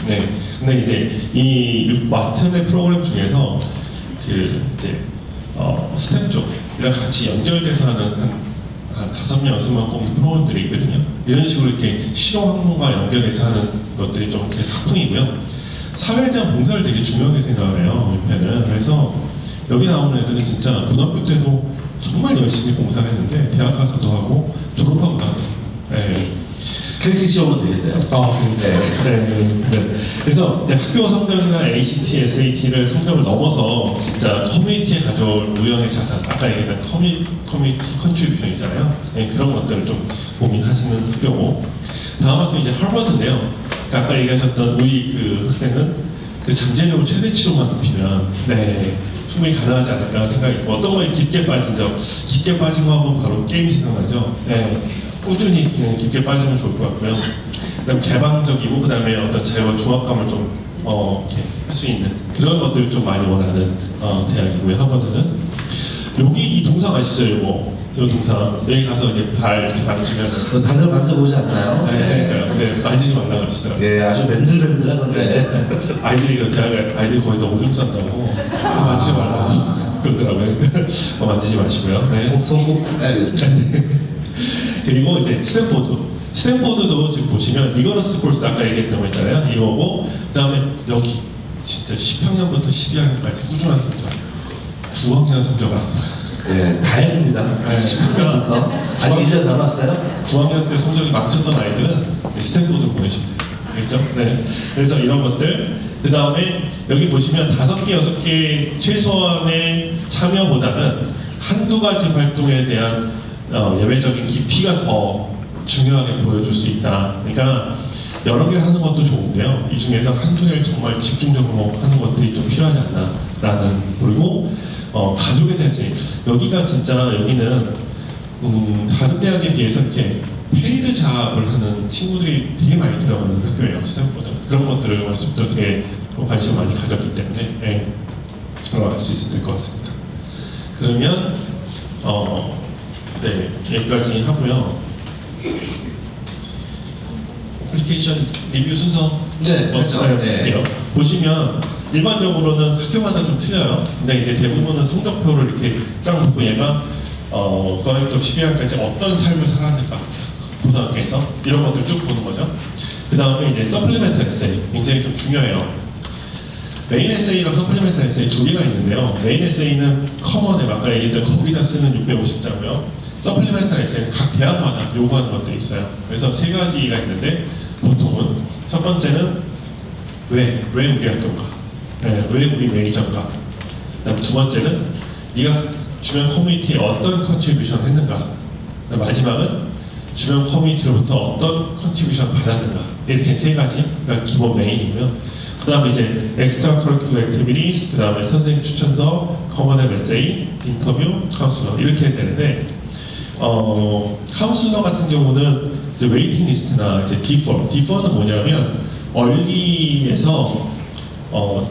네. 근데 이제 이 와튼의 프로그램 중에서 그 이제 스텝 쪽이랑 같이 연결돼서 하는 한 5명, 6명 뽑는 프로그램들이 있거든요. 이런 식으로 이렇게 실용 학문과 연결해서 하는 것들이 좀 계속 학풍이고요. 사회에 대한 봉사를 되게 중요하게 생각을 해요, 유펜은. 그래서 여기 나오는 애들은 진짜 고등학교 때도 정말 열심히 봉사를 했는데 대학 가서도 하고 졸업하고 나도. 네. KCC 오면 되겠네요. 네. 그래서 이제 학교 성적이나 ACT, SAT를 성적을 넘어서 진짜 커뮤니티에 가져올 무형의 자산, 아까 얘기했던 커뮤니티 컨트리뷰션 있잖아요. 네, 그런 것들을 좀 고민하시는 학교고. 다음 학교 이제 하버드인데요. 그러니까 아까 얘기하셨던 우리 그 학생은 그 잠재력을 최대치로만 높이면 충분히 가능하지 않을까 생각이 있고 어떤 거에 깊게 빠진 거 하면 바로 게임 생각나죠. 네. 꾸준히 깊게 빠지면 좋을 것 같고요. 그다음 개방적이고 그다음에 어떤 자유와 중압감을 좀 이렇게 할 수 있는 그런 것들을 좀 많이 원하는 대학이고요. 하버드는 여기 이 동상 아시죠? 이 동상 여기 가서 이제 발 이렇게 만지면 다들 만져보지 않나요? 네, 그러니까요. 근데 만지지 말라고 하시더라고요. 예, 아주 맨들맨들하던데. 아이들이 아이들 거의 다 오줌 싼다고 만지지 말라고 그러더라고요. 만지지 마시고요. 네. 손꼭 닦아야 돼. 그리고 이제 스탠포드도 지금 보시면 리거러스 콜스 아까 얘기했던 거 있잖아요. 이거고 그다음에 여기 진짜 10학년부터 12학년까지 꾸준한 성적 9학년 성적을 안 봐요. 예, 다행입니다. 네. 10학년부터. 아직 1년 남았어요? 9학년 때 성적이 망쳤던 아이들은 스탠포드를 보내시면 돼요. 알겠죠? 네. 그래서 이런 것들. 그 다음에 여기 보시면 5개, 6개 최소한의 참여보다는 한두 가지 활동에 대한 예외적인 깊이가 더 중요하게 보여줄 수 있다. 그러니까 여러 개를 하는 것도 좋은데요. 이 중에서 한두 개를 정말 집중적으로 하는 것들이 좀 필요하지 않나라는. 그리고 가족에 대한 재미. 여기가 진짜 여기는 다른 대학에 비해서 이렇게 페이드 잡을 하는 친구들이 되게 많이 들어가는 학교예요. 스탠포드. 그런 것들을 어렸을 때부터 되게 관심 많이 가졌기 때문에 예, 들어갈 수 있을 것 같습니다. 그러면 네, 여기까지 하고요. 어플리케이션 리뷰 순서 네, 그렇죠. 볼게요. 보시면 일반적으로는 학교마다 좀 틀려요. 근데 이제 대부분은 성적표를 이렇게 쫙 놓고 얘가 고등학교 12학년까지 어떤 삶을 살았는가 고등학교에서 이런 것들 쭉 보는 거죠. 그 다음에 이제 서플리멘탈 에세이 굉장히 좀 중요해요. 메인 에세이랑 서플리멘탈 에세이 두 개가 있는데요. 메인 에세이는 커먼에 아까 얘기했던 거기다 쓰는 650자고요. 서플리멘탈 에세이는 각 대학마다 요구하는 것들이 있어요. 그래서 세 가지가 있는데 보통은 첫 번째는 왜 우리 학교인가? 네, 왜 우리 메이저인가? 그다음 두 번째는 네가 주변 커뮤니티에 어떤 컨트리뷰션 했는가? 그다음 마지막은 주변 커뮤니티로부터 어떤 컨트리뷰션 받았는가? 이렇게 세 가지가 기본 메인이고요. 그 다음에 이제 엑스트라 커리큘러 액티비티스, 그 다음에 선생님 추천서, 커먼 앱 에세이, 인터뷰, 카운슬러 이렇게 되는데 카운슬러 같은 경우는 이제 웨이팅 리스트나 이제 D4는 뭐냐면 얼리에서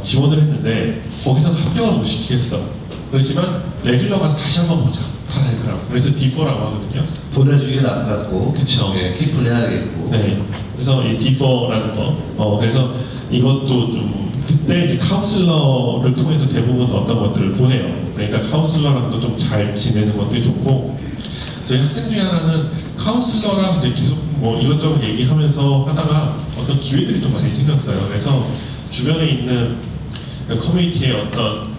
지원을 했는데 거기서 합격을 못 시키겠어. 그렇지만 레귤러 가서 다시 한번 보자. 다르더라고. 그래서 D4라고 하거든요. 보내주기는 아깝고. 그쵸. 예, 기분해야겠고. 네. 그래서 이 D4라는 거. 그래서 이것도 좀 그때 이제 카운슬러를 통해서 대부분 어떤 것들을 보내요. 그러니까 카운슬러랑도 좀 잘 지내는 것도 좋고. 저희 학생 중에 하나는 카운슬러랑 이제 계속 뭐 이것저것 얘기하면서 하다가 어떤 기회들이 좀 많이 생겼어요. 그래서 주변에 있는 커뮤니티의 어떤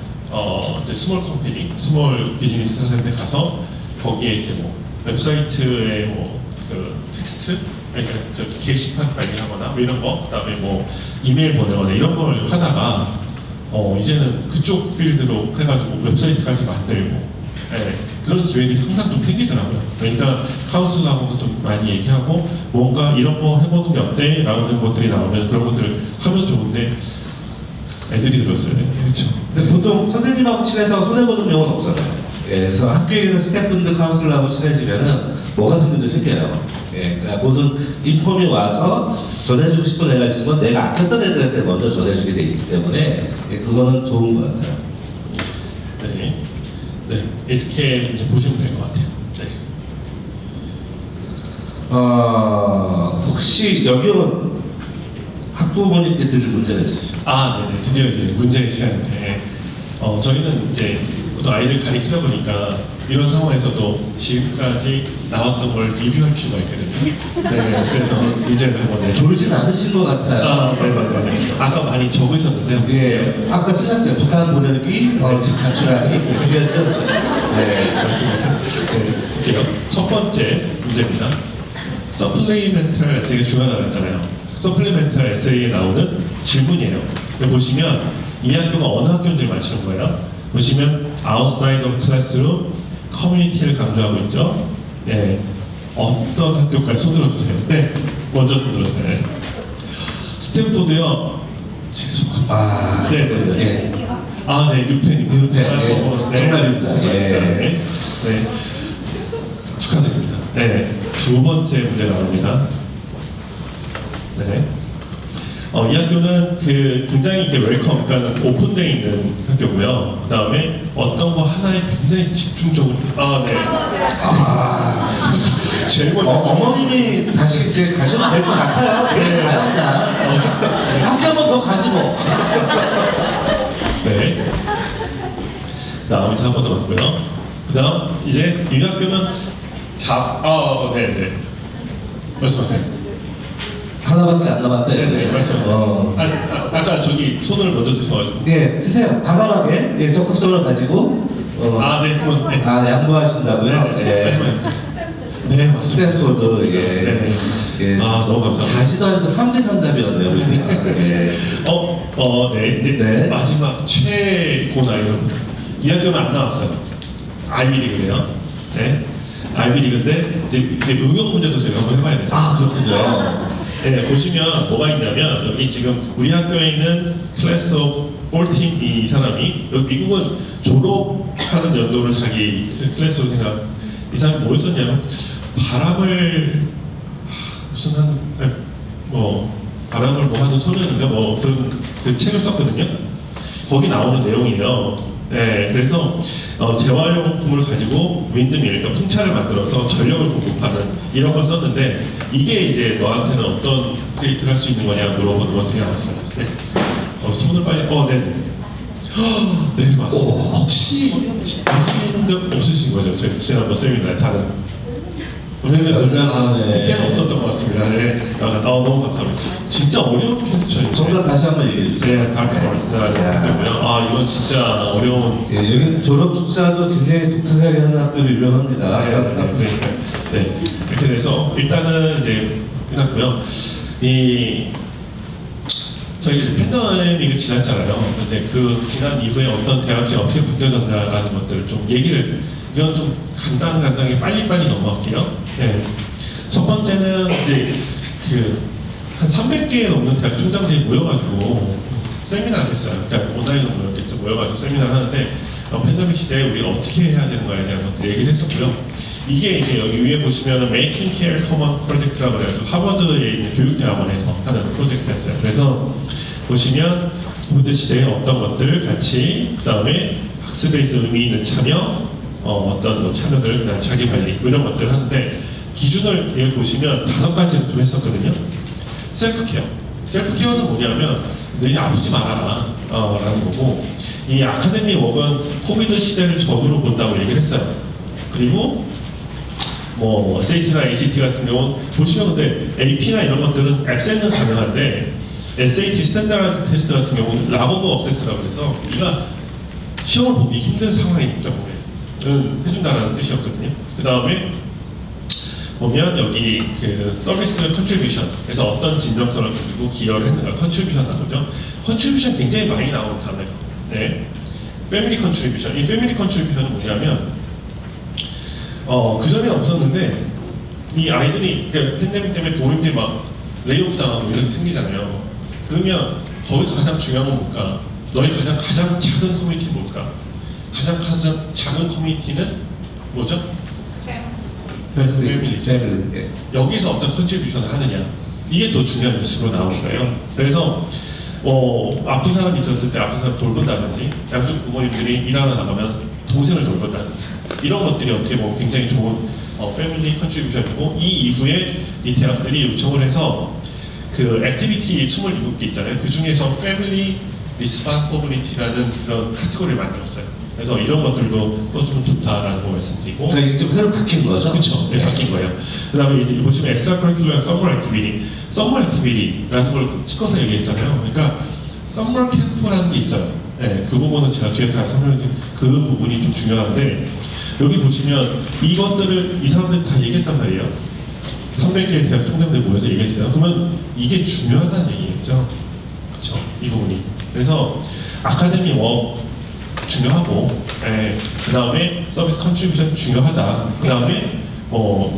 이제 스몰 컴퍼니, 스몰 비즈니스 하는 데 가서 거기에 이제 뭐 웹사이트에 뭐 그 텍스트, 그러니까 저 게시판 관리하거나 뭐 이런 거, 그다음에 뭐 이메일 보내거나 이런 걸 하다가 이제는 그쪽 필드로 해가지고 웹사이트까지 만들고 예, 그런 기회들이 항상 좀 생기더라고요. 그러니까 카운슬러하고도 좀 많이 얘기하고 뭔가 이런 거 해보는 게 어때? 라는 것들이 나오면 그런 것들을 하면 좋은데 애들이 들었어요. 네. 그렇죠. 근데 보통 선생님하고 친해서 손해보는 경우는 없잖아요. 예, 그래서 학교에 있는 스태프분들 카운슬러하고 친해지면은 뭐가 생겨요. 예, 그러니까 모든 인폼이 와서 전해주고 싶은 애가 있으면 내가 아꼈던 애들한테 먼저 전해주게 돼 있기 때문에 예, 그거는 좋은 것 같아요. 네. 네. 이렇게 이제 보시면 될 것 같아요. 네. 혹시 여기 온 학부모님께 드릴 문제가 있으시죠? 네네. 드디어 이제 문제의 시간인데, 저희는 이제 보통 아이들 가리키다 보니까 이런 상황에서도 지금까지 나왔던 걸 리뷰할 필요가 있거든요. 네. 그래서 문제를 한번 내죠. 졸진 않으신 것 같아요. 네네네. 아까 많이 적으셨는데요. 예, 아까 쓰셨어요. 북한 보내기, 집 가출하기, 뒤에 쓰셨어요. 네. 맞습니다. 네. 볼게요. 첫 번째 문제입니다. 서플리멘탈 에세이가 중요하다고 했잖아요. 서플리멘탈 에세이에 나오는 질문이에요. 여기 보시면 이 학교가 어느 학교인지 맞추는 거예요. 보시면 outside of classroom, 커뮤니티를 강조하고 있죠. 예, 어떤 학교까지 손들어주세요. 네, 먼저 손들었어요. 네. 스탠포드요. 죄송합니다. 네, 네, 네. 예. 네, 뉴펜입니다. 뉴펜, 예. 네. 정답입니다. 예. 네. 네. 축하드립니다. 네. 두 번째 문제 나옵니다. 네. 이 학교는 굉장히 이렇게 웰컴, 그러니까 오픈되어 있는 학교고요. 그 다음에 어떤 거 하나에 굉장히 집중적으로, 네. 제일 먼저. 어머님이 다시 이제 가셔도 될 것 같아요. 네, 가요, 그냥. 학교 한 번 더 가지 뭐. 네. 그 다음에 한 번 더 맞고요. 그 다음, 이제 이 학교는 네네. 말씀하세요. 하나밖에 안 남았대. 네네, 말씀하세요. 아까 저기 손을 먼저 드셔가지고. 예, 드세요. 과감하게. 예, 적극성을 가지고. 네, 네. 양보하신다고요? 네, 예. 말씀하세요. 네, 맞습니다. 스탠포드, 예. 네. 예. 너무 감사합니다. 4시도 아니고 3지3답이었네요. 예. 네. 이제 네. 마지막 최고 나이는 이학교는 안 나왔어요. 아이비리그래요. 네. 아이비리그인데 이제 응용 문제도 저희가 한번 해봐야 되죠. 그렇군요. 네, 보시면 뭐가 있냐면 여기 지금 우리 학교에 있는 클래스 오브 14 이 사람이 여기 미국은 졸업하는 연도를 자기 클래스로 생각. 이 사람이 뭘 썼냐면 바람을 무슨 바람을 뭐 하는 소년인가 뭐 그런 그 책을 썼거든요. 거기 나오는 내용이에요. 네, 그래서 재활용품을 가지고 윈드밀, 그러니까 풍차를 만들어서 전력을 공급하는 이런 걸 썼는데 이게 이제 너한테는 어떤 크리에이트를 할 수 있는 거냐 물어보는 것들이 나왔어요. 네. 손을 빨리, 네네. 네, 맞습니다. 혹시 보신 적 없으신 거죠? 저희 지난번 세미나에 다른. 그때는 없었던 것 같습니다. 네. 너무 감사합니다. 진짜 어려운 퀘스천이죠. 정답 다시 한번 얘기해 주세요. 네, 다르게 말씀드리고요. 이건 진짜 어려운. 예, 여기 졸업 축사도 굉장히 독특하게 하는 학교로 유명합니다. 네. 이렇게 돼서 일단은 이제 끝났고요. 저희 팬데믹을 지났잖아요. 근데 그 지난 이후에 어떤 대학이 어떻게 바뀌어졌나라는 것들을 좀 얘기를 이건 좀 간단하게 빨리빨리 넘어갈게요. 네. 첫 번째는 이제 한 300개 넘는 대학 총장들이 모여가지고 세미나를 했어요. 그러니까 온라인으로 모여가지고 세미나를 하는데 팬데믹 시대에 우리가 어떻게 해야 되는 거에 대한 것들 얘기를 했었고요. 이게 이제 여기 위에 보시면 Making Care Common 프로젝트라고 그래가지고 하버드에 있는 교육대학원에서 하는 프로젝트였어요. 그래서 보시면 코비드 시대에 어떤 것들 같이 그다음에 학습에서 의미 있는 참여 어떤 참여들 그다음에 자기 관리 이런 것들을 하는데 기준을 여기 보시면 5가지를 좀 했었거든요. 셀프케어는 뭐냐면 너희 아프지 말아라 라는 거고 이 아카데미 웍은 코비드 시대를 전후로 본다고 얘기를 했어요. 그리고 뭐 SAT나 ACT 같은 경우는 보시면 근데 AP나 이런 것들은 앱센은 가능한데 SAT 스탠다드 테스트 같은 경우는 락 오브 억세스라고 해서 네가 시험을 보기 힘든 상황이 있기 때문에 해준다는 뜻이었거든요. 그 다음에 보면 여기 그 서비스 컨트리뷰션 그래서 어떤 진정성을 가지고 기여를 했는가 컨트리뷰션 나오죠. 컨트리뷰션 굉장히 많이 나오는 단어예요. 네. 패밀리 컨트리뷰션. 이 패밀리 컨트리뷰션은 뭐냐면 그 전에 없었는데 이 아이들이 그러니까 팬데믹 때문에 부모님들이 막 레이오프 당하고 이런 게 생기잖아요. 그러면 거기서 가장 중요한 건 뭘까? 너희 가장 작은 커뮤니티는 뭘까? 가장 작은 커뮤니티는 뭐죠? 패밀리죠. 여기서 어떤 컨트리뷰션을 하느냐 이게 또 중요한 뉴스로 나오는 거예요. 그래서 아픈 사람이 있었을 때 아픈 사람 돌본다든지 양쪽 부모님들이 일하러 나가면 동생을 돌본다든지 이런 것들이 어떻게 보면 굉장히 좋은 패밀리 컨트리뷰션이고 이 이후에 이 대학들이 요청을 해서 그 액티비티 27개 있잖아요. 그 중에서 패밀리 리스폰서빌리티라는 그런 카테고리를 만들었어요. 그래서 이런 것들도 또 좀 좋다라는 거 말씀드리고. 자, 이게 좀 새로 바뀐 거죠? 그렇죠. 네, 바뀐 거예요. 그 다음에 이제 보시면 엑스트라 커리큘러 썸머 액티비티라는 걸 찍어서 얘기했잖아요. 그러니까 썸머 캠프라는 게 있어요. 네, 그 부분은 제가 뒤에서 다 설명드린 그 부분이 좀 중요한데 여기 보시면 이것들을 이 사람들 다 얘기했단 말이에요. 300개의 대학 총장들 모여서 얘기했어요. 그러면 이게 중요하다는 얘기겠죠. 그렇죠. 이 부분이. 그래서 아카데미 웍 중요하고, 그 다음에 서비스 컨트리뷰션 중요하다. 그 다음에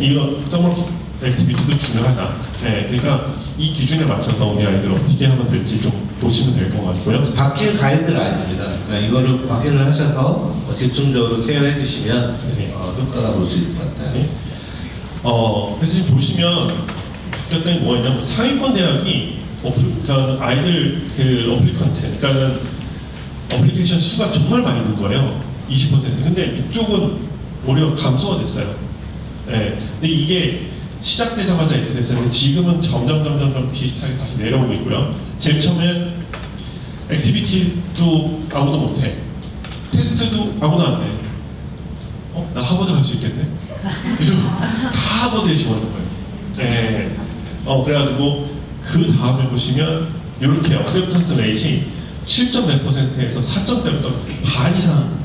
이거 서머 액티비티도 중요하다. 그러니까 이 기준에 맞춰서 우리 아이들 어떻게 하면 될지 좀 보시면 될 것 같고요. 바뀐 가이드는 아닙니다. 그러니까 이거를 확인을 하셔서 집중적으로 케어해 주시면 효과가 볼 수 있을 것 같아요. 네. 그래서 지금 보시면 바뀌었던 게 뭐가 있냐면 상위권 대학이 그러니까 아이들 그 어플리컨트, 그러니까는 어플리케이션 수가 정말 많이 는 거예요. 20%. 근데 이쪽은 오히려 감소가 됐어요. 네. 근데 이게 시작되자마자 이렇게 됐었는데 지금은 점점 비슷하게 다시 내려오고 있고요. 제일 처음엔 액티비티도 아무도 못해. 테스트도 아무도 안 해. 나 하버드 갈 수 있겠네. 이러고 다 하버드에 지원한 거예요. 네. 그래가지고 그 다음에 보시면 이렇게 억셉턴스 레이시 7.몇%에서 4점대부터 반 이상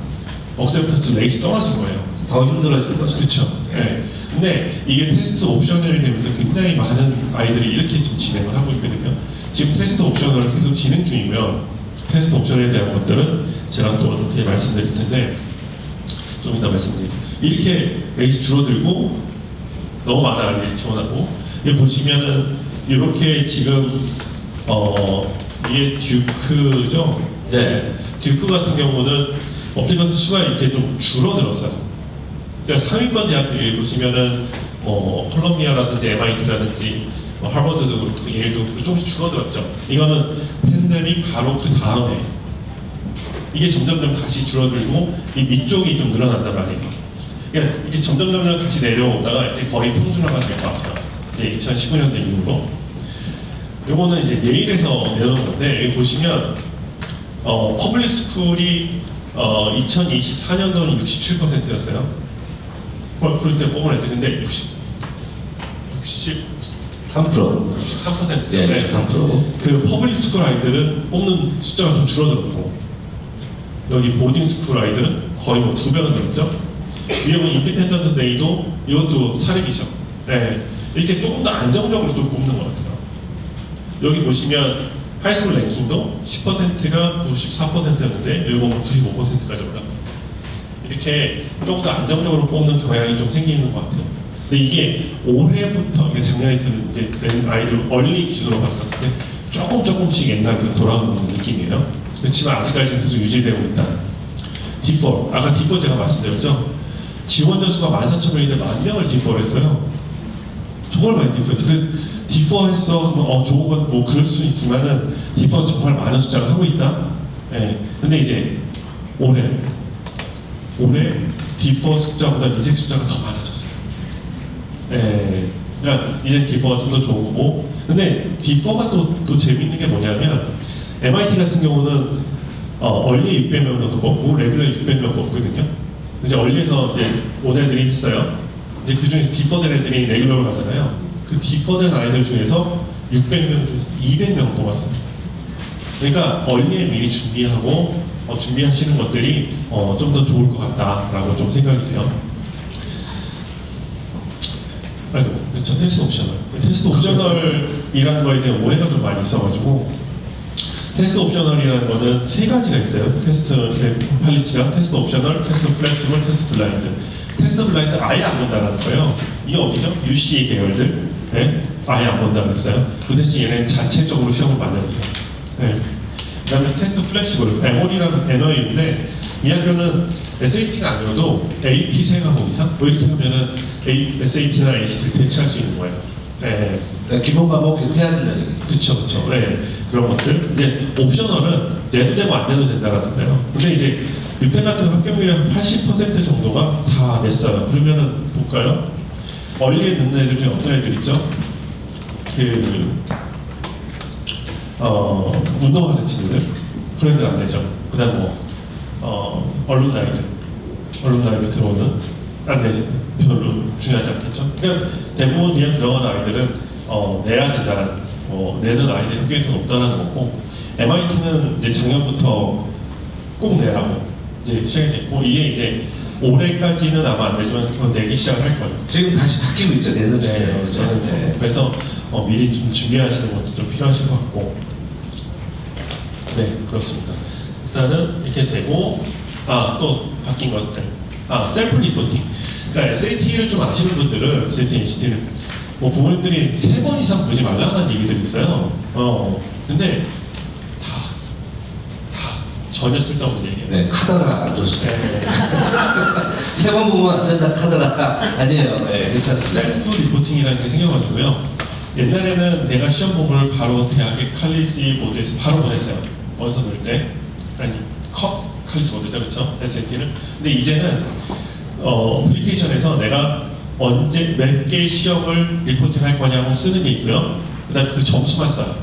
억셉턴스 레이시 떨어진 거예요. 더 힘들어진 거죠. 그렇죠. 네. 근데 이게 테스트 옵셔널이 되면서 굉장히 많은 아이들이 이렇게 좀 진행을 하고 있거든요. 지금 테스트 옵셔널을 계속 진행 중이고요. 테스트 옵션에 대한 것들은 제가 또 이렇게 말씀드릴 텐데 좀 이따 말씀드릴게요. 이렇게 레이시 줄어들고 너무 많은 아이들이 지원하고 여기 보시면은 이렇게 지금 이게 듀크죠. 네. 듀크 같은 경우는 어플리컨트 수가 이렇게 좀 줄어들었어요. 그러니까 상위권 대학들이 보시면은 콜롬비아라든지 MIT라든지 하버드도 그렇고 예일도 그렇고 조금씩 줄어들었죠. 이거는 팬데믹 바로 그 다음에 이게 점점점 다시 줄어들고 이 밑쪽이 좀 늘어난단 말이에요. 그러니까 이게 점점점 다시 내려오다가 이제 거의 평준화가 될 것 같아요. 이제 2019년도 이후로. 요거는 이제 예일에서 내놓은 건데 여기 보시면 퍼블릭 스쿨이 2024년도는 67%였어요. 그럴 때 뽑아냈대. 근데 63%. 예, 63%. 그 퍼블릭 스쿨 아이들은 뽑는 숫자가 좀 줄어들었고 여기 보딩 스쿨 아이들은 거의 뭐 2배가 늘었죠. 이건 인디펜던트 데이도 이것도 사례이죠. 네. 이렇게 조금 더 안정적으로 좀 뽑는 것 같아요. 여기 보시면 하이스쿨 랭킹도 10%가 94%였는데 여기 보면 95%까지 올라가요. 이렇게 조금 더 안정적으로 뽑는 경향이 좀 생기는 것 같아요. 근데 이게 올해부터, 작년에 이제 낸 아이들 얼리 기준으로 봤었을 때 조금씩 옛날로 돌아오는 느낌이에요. 그렇지만 아직까지는 계속 유지되고 있다. D4, 아까 D4 제가 말씀드렸죠? 지원자 수가 14,000명인데 10,000명을 D4를 했어요. 정말 많이 D4 했어요. D4 했어, 그러면 좋은 건 뭐 그럴 수 있지만은 D4 정말 많은 숫자를 하고 있다. 예. 근데 이제 올해 D4 숫자보다 미색 숫자가 더 많아졌어요. 예. 그러니까 이제 D4가 좀 더 좋은 거고. 근데 D4가 또 재밌는 게 뭐냐면 MIT 같은 경우는 얼리 600명 정도 뽑고 레귤러 600명 뽑거든요. 이제 얼리에서 이제 온 애들이 있어요. 이제 그 중에서 D4 된 애들이 레귤러로 가잖아요. 그 D4 된 아이들 중에서 600명 중에서 200명 뽑았어요. 그러니까 얼리에 미리 준비하고 준비하시는 것들이 좀 더 좋을 것 같다라고 좀 생각이 돼요. 아이고, 저 테스트 옵셔널. 테스트 옵셔널이라는 거에 대한 오해가 좀 많이 있어가지고 테스트 옵셔널이라는 거는 세 가지가 있어요. 테스트 팔리시가 테스트 옵셔널, 테스트 플렉시블, 테스트 블라인드. 테스트 블라인드 아예 안 본다는 거예요. 이게 어디죠? UC 계열들 네? 아예 안 본다고 했어요. 그 대신 얘네는 자체적으로 시험을 만들어요. 네. 그 다음에 테스트 플렉시블, 에몰이라는 NO인데 이 학교는 SAT가 아니어도 AP 3과목 이상? 뭐 이렇게 하면은 SAT나 ACT를 대체할 수 있는 거예요. 네. 그러니까 기본 과목 계속 해야 된다는 얘기죠. 그쵸. 네. 그런 것들. 이제 옵셔널은 내도 되고 안 내도 된다는 거예요. 근데 이제 유펜 같은 합격률이 한 80% 정도가 다 냈어요. 그러면은 볼까요? 얼리에 넣는 애들 중에 어떤 애들 있죠? 운동하는 친구들? 그런 애들 안 내죠. 그 다음 언론라이브 들어오는 안 내죠. 별로 중요하지 않겠죠. 그러니까 대부분 그냥 들어가는 아이들은 내야 된다는 내는 아이들이 학교에서는 없다는 거고 MIT는 이제 작년부터 꼭 내라고 이제 시작이 됐고 이게 이제 올해까지는 아마 안 되지만 그건 내기 시작을 할 거예요. 지금 다시 바뀌고 있죠. 내년 네, 네. 그래서 미리 좀 준비하시는 것도 좀 필요하실 것 같고 네 그렇습니다. 일단은 이렇게 되고 또 바뀐 것들 셀프 리포팅. 그러니까 SAT를 좀 아시는 분들은 SAT, ACT를 부모님들이 3번 이상 보지 말라는 얘기들이 있어요. 근데 다 전혀 쓸데없는 얘기예요. 네, 카더라 안 좋습니다. 네. 3번 보면 안 된다 카더라 아니에요. 네, 괜찮습니다. 셀프 리포팅이라는 게 생겨가지고요. 옛날에는 내가 시험 보고를 바로 대학의 칼리지 보드에서 바로 보냈어요. 어디서 놀 때? 아니, 칼리지 보드죠, 그렇죠? SAT를. 근데 이제는 어플리케이션에서 내가 언제 몇 개의 시험을 리포팅 할 거냐고 쓰는 게 있고요. 그 다음에 그 점수만 써요.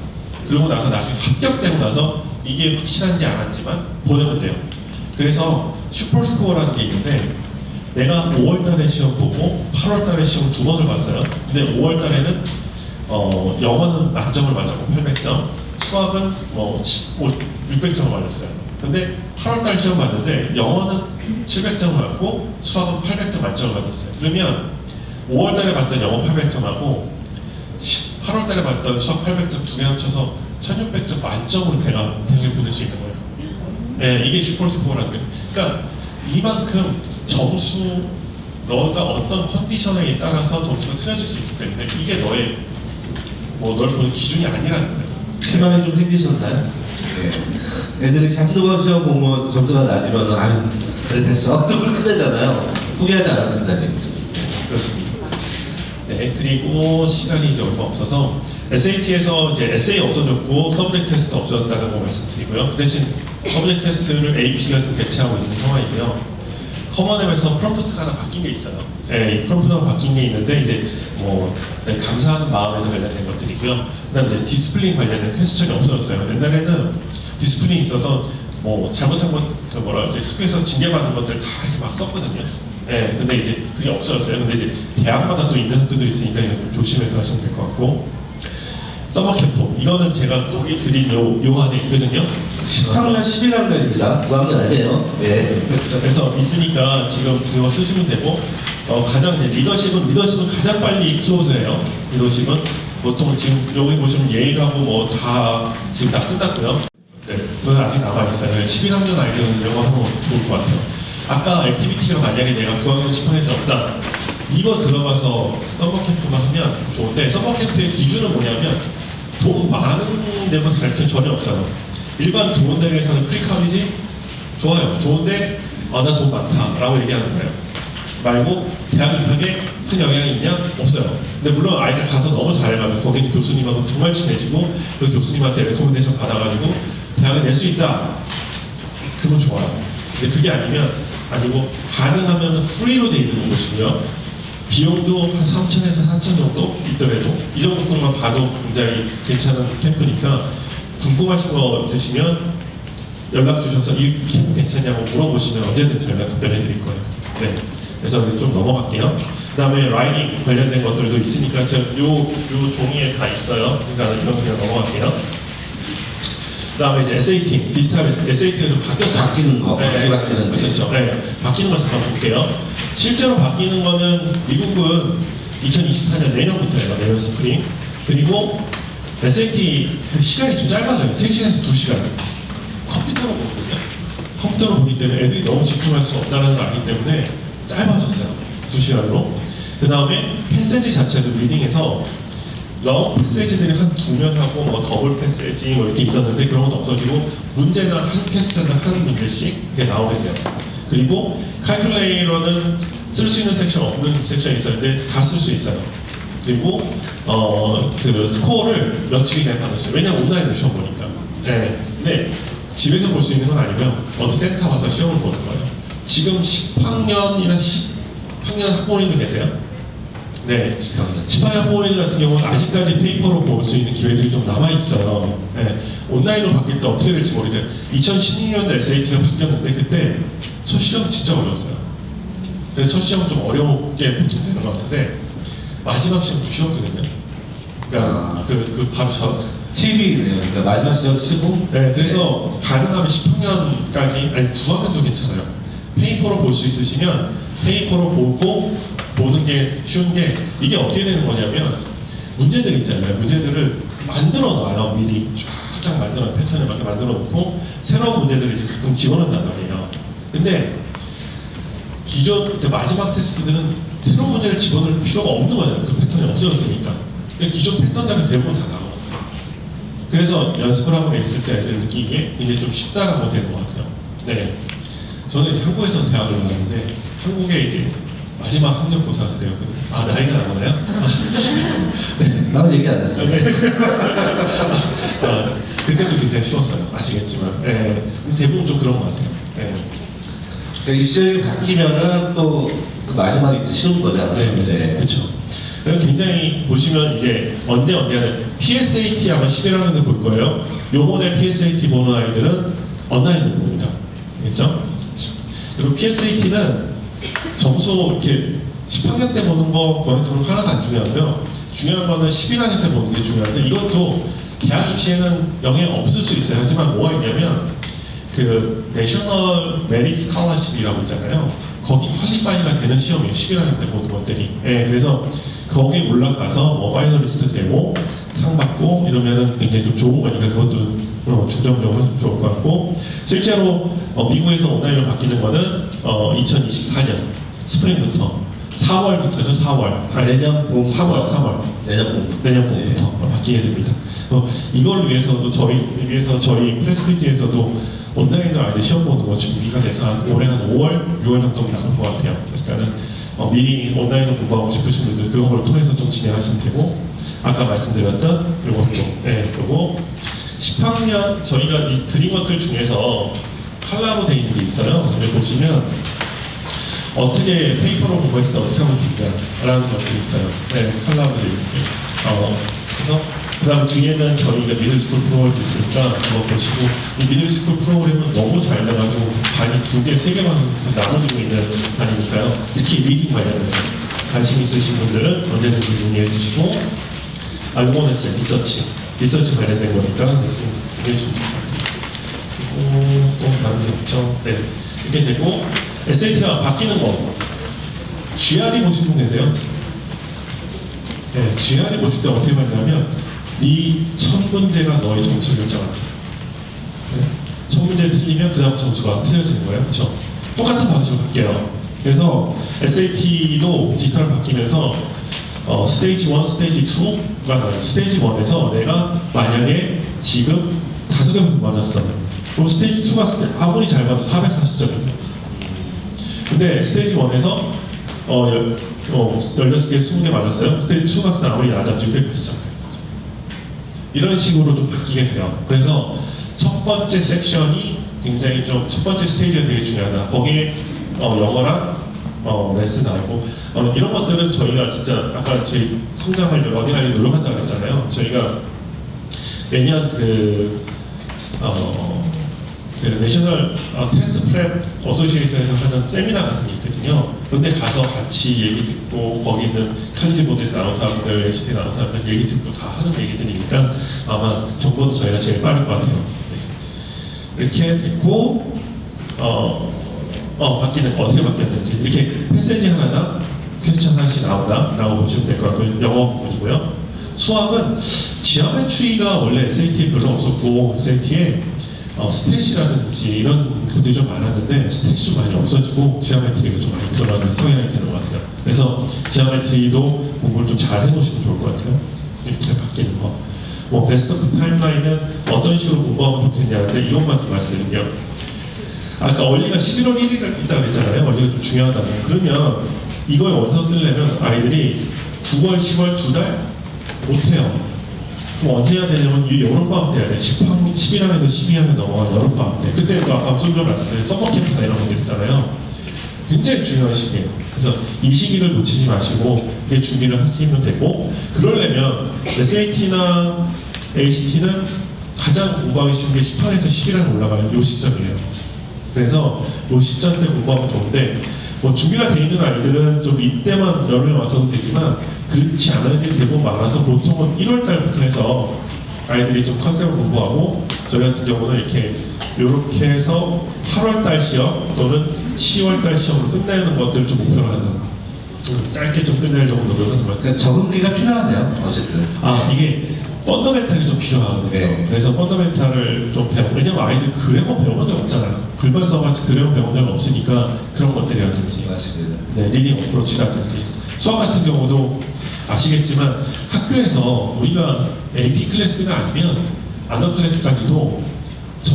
그러고 나서 나중에 합격되고 나서 이게 확실한지 안 한지만 보내면 돼요. 그래서 슈퍼스코어라는 게 있는데 내가 5월달에 시험 보고 8월달에 시험 2번을 봤어요. 근데 5월달에는 영어는 만점을 맞았고 800점, 수학은 600점을 맞았어요. 근데 8월달 시험 봤는데 영어는 700점 맞고 수학은 800점 만점을 받았어요. 그러면 5월달에 봤던 영어 800점하고 8월달에 봤던 수학 800점 두 개 합쳐서 1600점 만점으로 대학에 보낼 수 있는 거예요. 네, 이게 슈퍼스코어라는 거예요. 그러니까 이만큼 점수, 너가 어떤 컨디션에 따라서 점수가 틀려질 수 있기 때문에 이게 너의 널 보는 기준이 아니라는 거예요. 희망이 좀 생기셨나요? 네. 애들이 한두 번 시험 보면 점수가 낮으면 아유 그래 됐어 그걸 끝내잖아요. 포기하지 않아도 된다는 얘기죠. 그렇습니다. 네, 그리고 시간이 이제 얼마 없어서 SAT에서 이제 에세이 없어졌고 서브젝트 테스트 없어졌다는 거 말씀드리고요. 그 대신 서브젝트 테스트를 AP가 좀 대체하고 있는 상황이고요. 커먼앱에서 프롬프트가 하나 바뀐 게 있어요. 네, 이 프롬프트가 바뀐 게 있는데 이제 감사하는 마음에도 관련된 것들이고요. 그다음 이제 디스플레이 관련된 퀘스천이 없어졌어요. 옛날에는 디스플레이 있어서 잘못한 것 이제 학교에서 징계받는 것들 다 이렇게 막 썼거든요. 네, 근데 이제 그게 없어졌어요. 근데 이제 대학마다 또 있는 학교도 있으니까 이거 좀 조심해서 하시면 될 것 같고. 서머 캠프 이거는 제가 거기 드린 요 안에 있거든요. 10학년 11학년입니다. 9학년 아니에요. 예. 그래서 있으니까 지금 그거 쓰시면 되고 가장 이제 리더십은 가장 빨리 소수예요. 리더십은 보통 지금 여기 보시면 예의라고 지금 다 끝났고요. 네, 그건 아직 남아 있어요. 11학년 아이들은 이거 하면 좋을 것 같아요. 아까 액티비티가 만약에 내가 9학년 10학년이 없다. 이거 들어가서 서머 캠프만 하면 좋은데 서머 캠프의 기준은 뭐냐면 돈 많은 데만 가르쳐 전혀 없어요. 일반 좋은 대학에서는 프리카리지 좋아요. 좋은데 나 돈 많다 라고 얘기하는 거예요. 말고 대학 입학에 큰 영향이 있냐? 없어요. 근데 물론 아이가 가서 너무 잘해가지고 거기 교수님하고 정말 친해지고 그 교수님한테 레코멘데이션 받아가지고 대학에 낼 수 있다. 그건 좋아요. 근데 그게 아니고 가능하면 프리로 돼 있는 곳이고요. 비용도 한 3,000에서 4,000 정도 있더라도 이 정도만 봐도 굉장히 괜찮은 캠프니까 궁금하신 거 있으시면 연락 주셔서 이 캠프 괜찮냐고 물어보시면 언제든지 저희가 답변해 드릴 거예요. 네. 그래서 좀 넘어갈게요. 그 다음에 라이딩 관련된 것들도 있으니까 요 종이에 다 있어요. 그러니까 이건 그냥 넘어갈게요. 그 다음에 이제 SAT, 디지털 SAT가 좀 바뀌었죠. 바뀌는 거, 어떻게 바뀌는지. 그렇죠. 네, 바뀌는 거 잠깐 볼게요. 실제로 바뀌는 거는 미국은 2024년 내년부터예요. 내년 스프링. 그리고 SAT 그 시간이 좀 짧아져요. 3시간에서 2시간. 컴퓨터로 보거든요. 컴퓨터로 보기 때문에 애들이 너무 집중할 수 없다는 걸 알기 때문에 짧아졌어요. 2시간으로. 그 다음에 패세지 자체도 리딩에서 영 패세지들이 한 2면 하고 더블 패세지 이렇게 있었는데 그런 것도 없어지고 문제는 한 퀘스천은 한 문제씩 이렇게 나오게 돼요. 그리고 칼큘레이터는 쓸 수 있는 섹션 없는 섹션이 있었는데 다 쓸 수 있어요. 그리고 그 스코어를 며칠이 그냥 받았어요. 왜냐면 온라인으로 시험 보니까. 네. 근데 집에서 볼 수 있는 건 아니면 어디 센터 와서 시험을 보는 거예요. 지금 10학년이나 10학년 학부모님도 계세요? 네, 18년 학부모님 같은 경우는 아직까지 페이퍼로 볼 수 있는 기회들이 좀 남아있어요. 네, 온라인으로 바뀔 때 어떻게 될지 모르겠어요. 2016년도 SAT가 바뀌었는데 그때 첫 시험 진짜 어려웠어요. 그래서 첫 시험은 좀 어렵게 보통 되는 것 같은데 마지막 시험도 쉬웠거든요. 그러니까 바로 TV네요. 그러니까 마지막 시험 치고. 네, 그래서 가능하면 10학년까지 아니 9학년도 괜찮아요. 페이퍼로 볼 수 있으시면 페이퍼로 보는 게 쉬운 게 이게 어떻게 되는 거냐면 문제들 있잖아요. 문제들을 만들어 놔요. 미리 쫙 만들어 패턴을 막 만들어 놓고 새로운 문제들을 이제 가끔 집어넣는단 말이에요. 근데 기존 마지막 테스트들은 새로운 문제를 집어넣을 필요가 없는 거잖아요. 그 패턴이 없어졌으니까. 기존 패턴들은 대부분 다 나오거든요. 그래서 연습을 하고 있을 때 애들 느끼기에 이게 좀 쉽다라고 되는 것 같아요. 네. 저는 이제 한국에서 대학을 나왔는데 한국에 이제 마지막 학력고사에서 되었거든요. 아, 나이가 안 나나요? 네, 나도 얘기 안 했어요. 네. 그때도 굉장히 쉬웠어요. 아시겠지만. 네. 대부분 좀 그런 것 같아요. 네. 그러니까 입시형이 바뀌면은 또 그 마지막에 이제 쉬운 거잖아요. 네. 그렇죠. 굉장히 보시면 이제 언제는 PSAT 아마 11학년도 볼 거예요. 요번에 PSAT 보는 아이들은 온라인으로 봅니다. 알겠죠? 그리고 PSAT는 점수 이렇게 10학년 때 보는 거 보는 하나도 안 중요하고요. 중요한 거는 11학년 때 보는 게 중요한데 이것도 대학 입시에는 영향 없을 수 있어요. 하지만 뭐가 있냐면 그 내셔널 메리트 스칼러십이라고 있잖아요. 거기 퀄리파이가 되는 시험이에요. 11학년 때 모든 것들이. 예, 그래서 거기에 올라가서 뭐 파이널리스트 되고 상 받고 이러면은 굉장히 좀 좋은 거니까 그것도 중점적으로 좀 좋을 것 같고 실제로 미국에서 온라인으로 바뀌는 거는 2024년 스프링부터 4월부터죠. 4월. 내년 봄 3월. 내년 봄부터 바뀌게 됩니다. 이걸 위해서도 저희 프레스티지에서도 온라인으로 아이들 시험 보는 거 준비가 돼서 올해 한 5월, 6월 정도 나올 것 같아요. 그러니까는 미리 온라인으로 공부하고 싶으신 분들 그런 걸 통해서 좀 진행하시면 되고 아까 말씀드렸던 요거 10학년 저희가 이 드린 것들 중에서 컬러로 되어 있는 게 있어요. 여기 보시면 어떻게 페이퍼로 공부했을 때 어떻게 하면 좋냐라는 것들이 있어요. 네, 컬러로 되어 있게. 그래서 그 다음 뒤에는 저희가 미들스쿨 프로그램도 있으니까 그거 보시고 이 미들스쿨 프로그램은 너무 잘 돼가지고 반이 2개, 3개만 나눠지고 있는 반이니까요. 특히 리딩 관련해서 관심 있으신 분들은 언제든지 문의해 주시고 이거는 진짜 리서치 관련된 거니까 문의해 주시면 그리고 또 다른 게 없죠. 네, 이렇게 되고 SAT가 바뀌는 거 GRE 보신 분 계세요? 네, GRE 보실 때 어떻게 받냐면 이 첫 문제가 너의 점수를 결정한다. 네? 첫 문제 틀리면 그 다음 점수가 틀려지는 거예요. 그렇죠? 똑같은 방식으로 바뀌어요. 그래서 SAT도 디지털 바뀌면서 스테이지 1, 스테이지 2가 나와요. 스테이지 1에서 내가 만약에 지금 5개 맞았어. 그럼 스테이지 2 갔을 때 아무리 잘 봐도 440점입니다. 근데 스테이지 1에서 16개, 20개 맞았어요. 스테이지 2 갔을 때 아무리 낮아도 680점. 이런 식으로 좀 바뀌게 돼요. 그래서 첫 번째 섹션이 굉장히 좀 첫 번째 스테이지가 되게 중요하다. 거기에 영어랑 레슨 나오고 이런 것들은 저희가 진짜 아까 저희 성장하려고 러닝하려고 노력한다고 했잖아요. 저희가 매년 그 내셔널 테스트 프랩 어소시에이션에서 하는 세미나 같은 게 있거든요. 그런데 가서 같이 얘기 듣고 거기 있는 칼리지 보드에서 나온 사람들, HT 나온 사람들 얘기 듣고 다 하는 얘기들이니까 아마 정보도 저희가 제일 빠를 것 같아요. 네. 이렇게 됐고 바뀌는 거 어떻게 바뀌었는지 이렇게 패세지 하나당 퀘스천 하나씩 나온다라고 보시면 될 것 같고요. 영어 부분이고요. 수학은 지오메트리가 원래 SAT에 별로 없었고 SAT에 스탯이라든지 이런 것들이 좀 많았는데 스탯이 좀 많이 없어지고 지오메트리가 좀 많이 들어가는 성향이 되는 것 같아요. 그래서 지오메트리도 공부를 좀 잘 해놓으시면 좋을 것 같아요. 이렇게 바뀌는 거. 베스트 타임라인은 어떤 식으로 공부하면 좋겠냐는데 이것만 좀 말씀드릴게요. 아까 원리가 11월 1일 있다고 그랬잖아요. 원리가 좀 중요하다고. 그러면 이거에 원서 쓰려면 아이들이 9월, 10월 2달 못해요. 그럼 언제 해야 되냐면 여름방학 때 해야 돼. 11학년에서 12학년 넘어간 여름방학 때. 그때 아까 좀 전에 말씀드린 서머캠프나 이런 것들 있잖아요. 굉장히 중요한 시기예요. 그래서 이 시기를 놓치지 마시고 이게 준비를 하시면 되고 그러려면 SAT나 ACT는 가장 공부하기 쉬운 게 10학년에서 11학년 올라가는 이 시점이에요. 그래서 이 시점 때 공부하면 좋은데 준비가 돼 있는 아이들은 좀 이때만 여름에 와서도 되지만 그렇지 않은 애들이 대부분 많아서 보통은 1월 달부터 해서 아이들이 좀 컨셉을 공부하고 저희 같은 경우는 이렇게 해서 8월 달 시험 또는 10월 달 시험으로 끝내는 것들을 좀 목표로 하는 짧게 좀 끝내려고 노력하는 것 같아요. 그러니까 적응기가 필요하네요. 어쨌든. 이게 펀더멘탈이 좀 필요하거든요. 네. 그래서 펀더멘탈을 좀 왜냐면 아이들 그래머 배워본 적 없잖아요. 글만 써가지고 그래머 배운 적 없으니까 그런 것들이라든지 맞습니다. 네, 리딩 어프로치라든지 수학 같은 경우도 아시겠지만 학교에서 우리가 AP 클래스가 아니면 안더 클래스까지도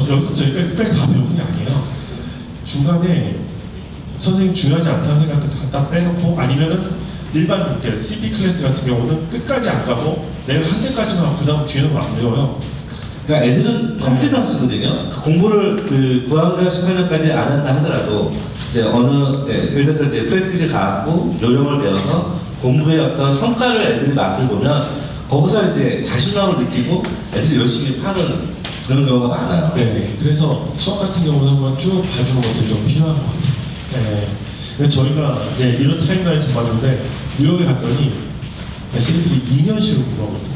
여기서부터 여기까지 다 배우는 게 아니에요. 중간에 선생님 중요하지 않다는 생각들 다 빼놓고 아니면은 일반 CP 클래스 같은 경우는 끝까지 안 가고 내가 한 대까지만 하고 그 다음 뒤에는 안 배워요. 그러니까 애들은 컨피던스거든요. 공부를 9학년, 18년까지 안 한다 하더라도 이제 예를 들어서 이제 프레스티지를 갖고 요령을 배워서 공부의 어떤 성과를 애들이 맛을 보면 거기서 이제 자신감을 느끼고 애들이 열심히 파는 그런 경우가 많아요. 네, 그래서 수학 같은 경우는 한번 쭉 봐주는 것도 좀 필요한 것 같아요. 네. 근데 저희가 이제 이런 타임라인 잡았는데 뉴욕에 갔더니 SA들이 2년씩을 공부하거든요.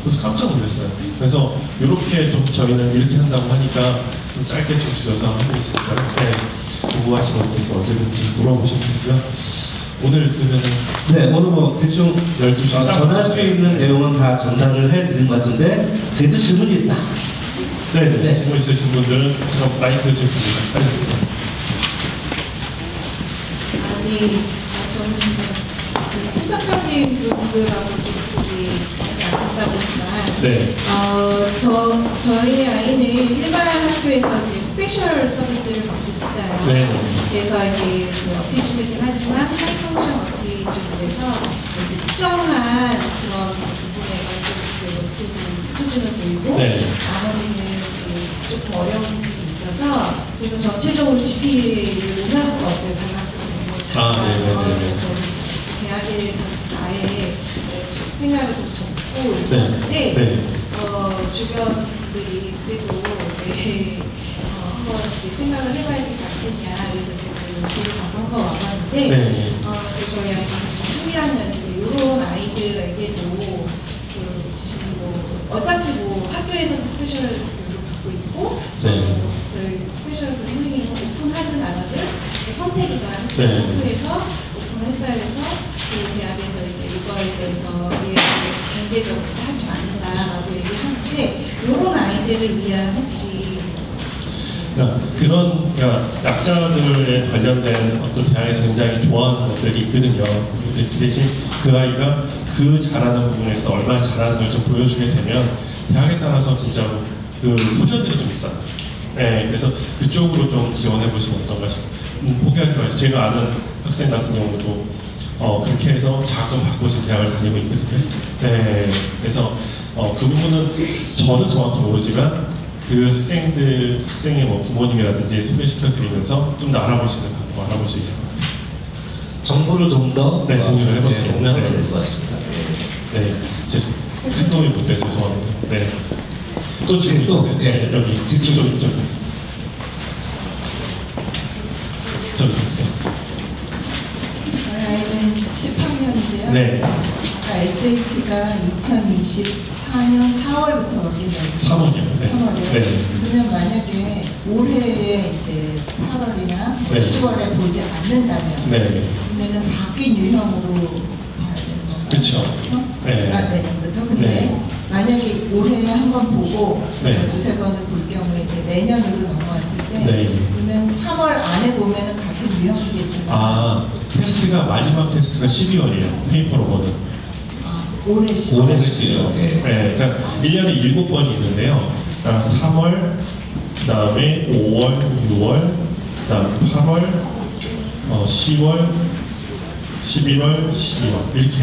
그래서 깜짝 놀랐어요. 그래서 이렇게 좀 저희는 이렇게 한다고 하니까 좀 짧게 좀 줄여서 하고 있으니까 네, 궁금하신 것도 있으면 언제든지 물어보시면 되고요. 오늘 그러면은 네, 오늘 뭐 대충 12시 전할 수 있는 내용은 다 전달을 해드린 것 같은데 그래도 질문이 있다. 네네 네. 질문 있으신 분들은 제가 마이크 좀 드립니다. 빨리 드립니다. 아니, 저는 그 특성적인 분들하고 좀 보기 안 된다 보니까 네. 저희 아이는 일반 학교에서 이제 스페셜 서비스를 받고 있어요. 네네. 그래서 이제 그 어티즘이긴 하지만 하이 펑션 어티즘에서 특정한 그런 부분에 좀 수준을 보이고 네. 나머지는 이제 조금 어려운 부분이 있어서 그래서 전체적으로 GPA를 할 수가 없어요. 네네네. 저는 대학에 대해서 아예 생각을 좀 접고 있었는데 네. 주변 분들이 그래도 이제 한번 이렇게 생각을 해봐야 되지 않겠냐 그래서 이제 그 한번 와봤는데 네. 저희 아이는 지금 11학년인데 이런 아이들에게도 지금 어차피 학교에서는 스페셜을 받고 있고 네. 저희 스페셜 선생님은 오픈하든 안 하든 선택이가 네. 학교에서 오픈을 했다 해서 그 대학에서 이제 이거에 대해서 공개적으로 하지 않는다라고 얘기하는데 이런 아이들을 위한 혹시 그러니까 약자들에 관련된 어떤 대학에서 굉장히 좋아하는 것들이 있거든요. 근데 그 대신 그 아이가 그 잘하는 부분에서 얼마나 잘하는걸 좀 보여주게 되면 대학에 따라서 진짜로 그 포션들이 좀 있어요. 네, 그래서 그쪽으로 좀 지원해 보시면 어떤가 싶어요. 포기하지 마시고 제가 아는 학생 같은 경우도 그렇게 해서 자금 받고 지금 대학을 다니고 있거든요. 네, 그래서 그 부분은 저는 정확히 모르지만 그 학생의 뭐 부모님이라든지 소개시켜 드리면서 좀 더 알아보시는 방법 알아볼 수 있을 것 같아요. 정보를 좀 더 네, 공유를 해볼게요. 공유하면 네. 될 것 같습니다. 네, 큰 도움이 못 돼 죄송합니다. 네. 또 질문 또, 있으세요? 예. 네, 여기 이쪽. 저기. 저희 아이는 10학년인데요. 네. 아까 SAT가 2024년 4월부터 바뀐다고 3월이요. 네. 3월이요. 네. 그러면 만약에 올해에 이제 8월이나 네. 10월에 보지 않는다면 네. 그러면은 바뀐 유형으로 봐야 되는 건가요? 그쵸. 네. 내년부터. 근데 네. 만약에 올해 한 번 보고 네. 두세 번을 볼 경우에 이제 내년으로 넘어왔을 때 네. 그러면 3월 안에 보면은 같은 유형이겠지만 테스트가 마지막 테스트가 12월이에요. 페이퍼로버는. 올해 10월. 올해 10월. 예. 네, 그러니까 1년에 7번이 있는데요. 그러니까 3월, 그 다음에 5월, 6월, 그 다음에 8월, 10월, 11월, 12월 이렇게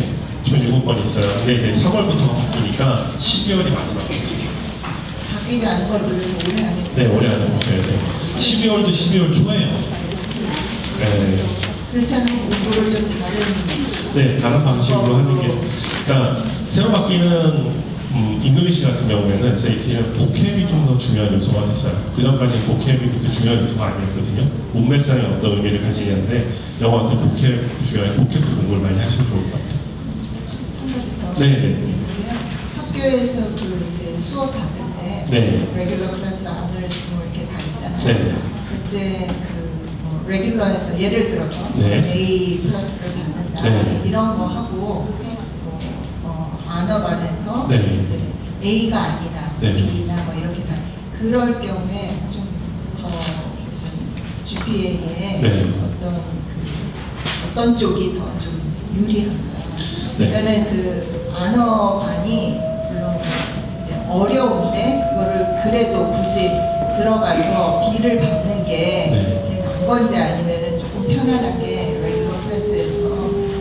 총 7번이 있어요. 근데 이제 3월부터가 바뀌니까 12월이 마지막 테스트. 바뀌지 않은 걸 올해 안에. 네, 올해 안에 보셔야 돼요. 12월도 12월 초예요. 네. 그렇지 않으면 공부를 좀 다른. 네, 다른 방식으로 하는 게, 그러니까 새로 바뀌는 잉글리시 같은 경우에는 SAT는 보캡이 좀 더 중요한 요소가 됐어요. 그 전까지는 보캡이 그렇게 중요한 요소가 아니었거든요. 문맥상의 어떤 의미를 가지는데 영어 같은 보캡이 중요해요. 보캡도 공부를 많이 하시면 좋을 것 같아요. 한 가지 더 네, 네. 질문인데요. 학교에서 그 이제 수업 받을 때 네. 레귤러 클래스, 아너스 뭐 이렇게 다 있잖아요. 네. 그때 그 레귤러에서 예를 들어서 네. A 플러스를 받는다 네. 이런 거 하고 아너반에서 네. 이제 A가 아니다, 네. B나 뭐 이렇게 다 그럴 경우에 좀 더 무슨 GPA에 네. 어떤 쪽이 더 좀 유리한가요? 네. 그러니까는 그 아너반이 물론 이제 어려운데 그거를 그래도 굳이 들어가서 B를 받는 게 네. 난 건지 아니면은 조금 편안하게 레귤러 클래스에서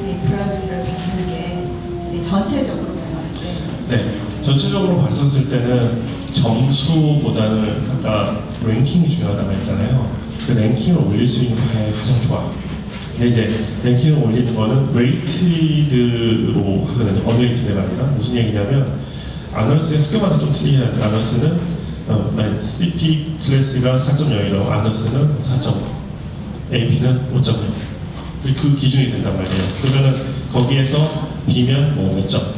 A 플러스를 받는 게 전체적으로 봤을 때. 네, 전체적으로 봤었을 때는 점수보다는 아까 랭킹이 중요하다고 했잖아요. 그 랭킹을 올릴 수 있는 방향이 가장 좋아요. 근데 이제 랭킹을 올리는 거는 웨이티드로 하거든요. 언웨이티드가 아니라 무슨 얘기냐면 아너스 학교마다 좀 틀리는데 아너스는 CP 클래스가 4.0이라고 아너스는 4.5, AP는 5.0 그 기준이 된단 말이에요. 그러면은 거기에서 B면 뭐 몇 점,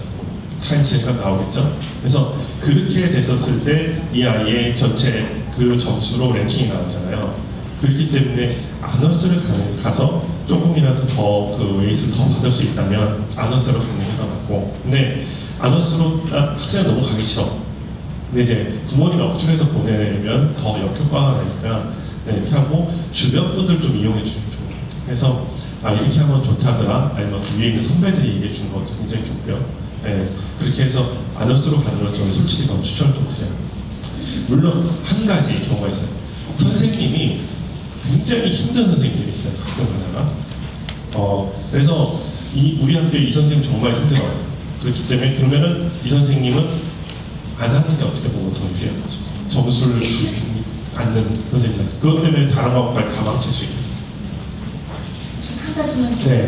타임체가 나오겠죠. 그래서 그렇게 됐었을 때 이 아이의 전체 그 점수로 랭킹이 나오잖아요. 그렇기 때문에 아너스를 가서 조금이라도 더 그 웨이트를 더 받을 수 있다면 아너스로 가는 게 더 낫고, 근데 아너스로 학생이 너무 가기 싫어. 근데 이제 부모님이 억지로해서 보내면 더 역효과가 나니까 네, 이렇게 하고 주변 분들 좀 이용해 주면 좋은 것 같아요. 그래서 이렇게 하면 좋다더라, 아니면 위에 있는 선배들이 얘기해 주는 것도 굉장히 좋고요. 네, 그렇게 해서 아너스로 가는 걸 저는 솔직히 더 추천을 좀 드려요. 물론 한 가지 경우가 있어요. 선생님이 굉장히 힘든 선생님들이 있어요. 가끔 가다가. 그래서 우리 학교에 이 선생님 정말 힘들어요. 그렇기 때문에 그러면은 이 선생님은 안 하는 게 어떻게 보면 더 유리한 거죠. 점수를 주지 않는 선생님한테. 그것 때문에 다른 과목까지 다 망칠 수 있는. 한 가지만 더 네.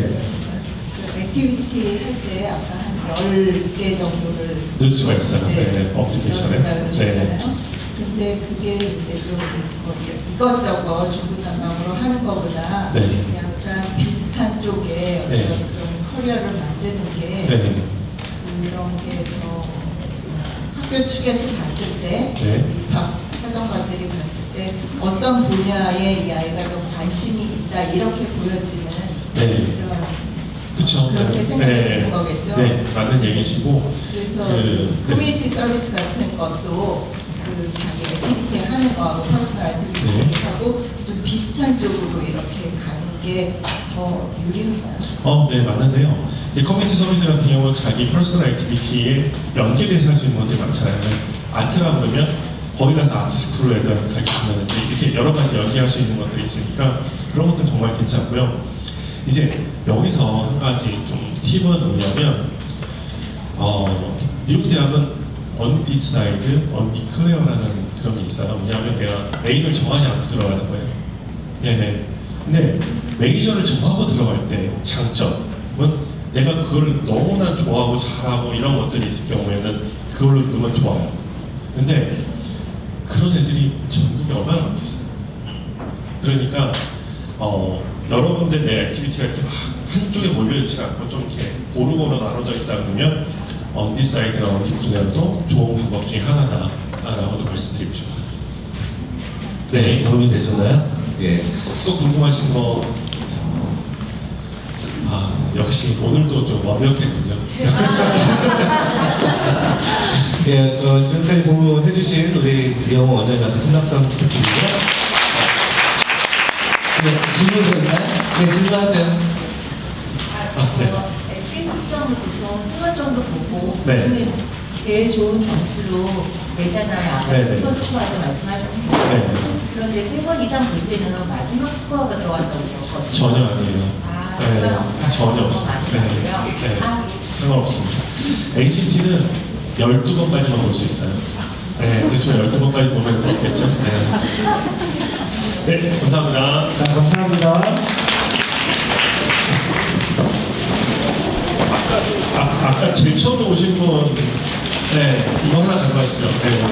그 액티비티 할 때 아까 한 10개 정도를 넣을 수가 있어요. 네, 어플리케이션에. 그러셨잖아요. 근데 그게 이제 좀 이것저것 중구난방으로 하는 것보다 네. 약간 비슷한 쪽에 어떤 네. 그런 커리어를 만드는 게 네. 그런 게 더 학교 측에서 봤을 때 네. 입학 사정관들이 봤을 때 어떤 분야에 이 아이가 더 관심이 있다 이렇게 보여지는 네. 그런 그쵸. 그렇게 네. 생각이 네. 되는 거겠죠. 네, 맞는 얘기시고. 그래서 네. 커뮤니티 서비스 같은 것도 그 자기 액티비티 하는 거하고 퍼스널 액티비티 네. 하고 좀 비슷한 쪽으로 이렇게 가는 게 더 유리한가요? 네, 맞는데요. 이제 커뮤니티 서비스 같은 경우는 자기 퍼스널 액티비티에 연계돼서 할 수 있는 것들이 많잖아요. 아트라 그러면 거기 가서 아트 스쿨로 애들한테 가르친다든지 이렇게 여러 가지 연계할 수 있는 것들이 있으니까 그런 것들 정말 괜찮고요. 이제 여기서 한 가지 좀 팁은 뭐냐면, 미국 대학은 undecided, undeclared라는 그런 게 있어요. 왜냐하면 내가 메인을 정하지 않고 들어가는 거예요. 예. 근데 메이저를 정하고 들어갈 때 장점은 내가 그걸 너무나 좋아하고 잘하고 이런 것들이 있을 경우에는 그걸로 넣으면 좋아요. 근데 그런 애들이 전국에 얼마나 많겠어요. 그러니까 여러 군데 내 액티비티가 이렇게 막 한쪽에 몰려있지 않고 좀 이렇게 고루고루 나눠져 있다 그러면 언디사이드나 언디클레어도 좋은 방법 중에 하나다라고 좀 말씀드리고 싶어요. 네, 도움이 되셨나요? 예. 또 궁금하신 거? 역시 오늘도 좀 완벽했군요. 예, 지금까지 공부해주신 우리 이영호 원장님한테 큰 박수 한번 부탁드리고요. 네, 질문 있나요? 네, 질문하세요. 네. SAT 시험을 보통 3월 정도 보고 네. 그중에 제일 좋은 점수로 내잖아요. 아까 네, 네. 슈퍼 스코어도 말씀하셨고 네. 그런데 3번 이상 볼 때는 마지막 스코어가 들어간다고 들었거든요. 전혀 아니에요. 상관없나요? 전혀 없습니다. 많이 맞고요. 네. 상관없습니다. ACT는 12번까지만 볼 수 있어요. 네, 그렇지만 12번까지 보면 또 없겠죠. 네. 네, 감사합니다. 자, 감사합니다. 아까 제일 처음에 오신 분, 네, 이거 하나 가져가시죠. 네.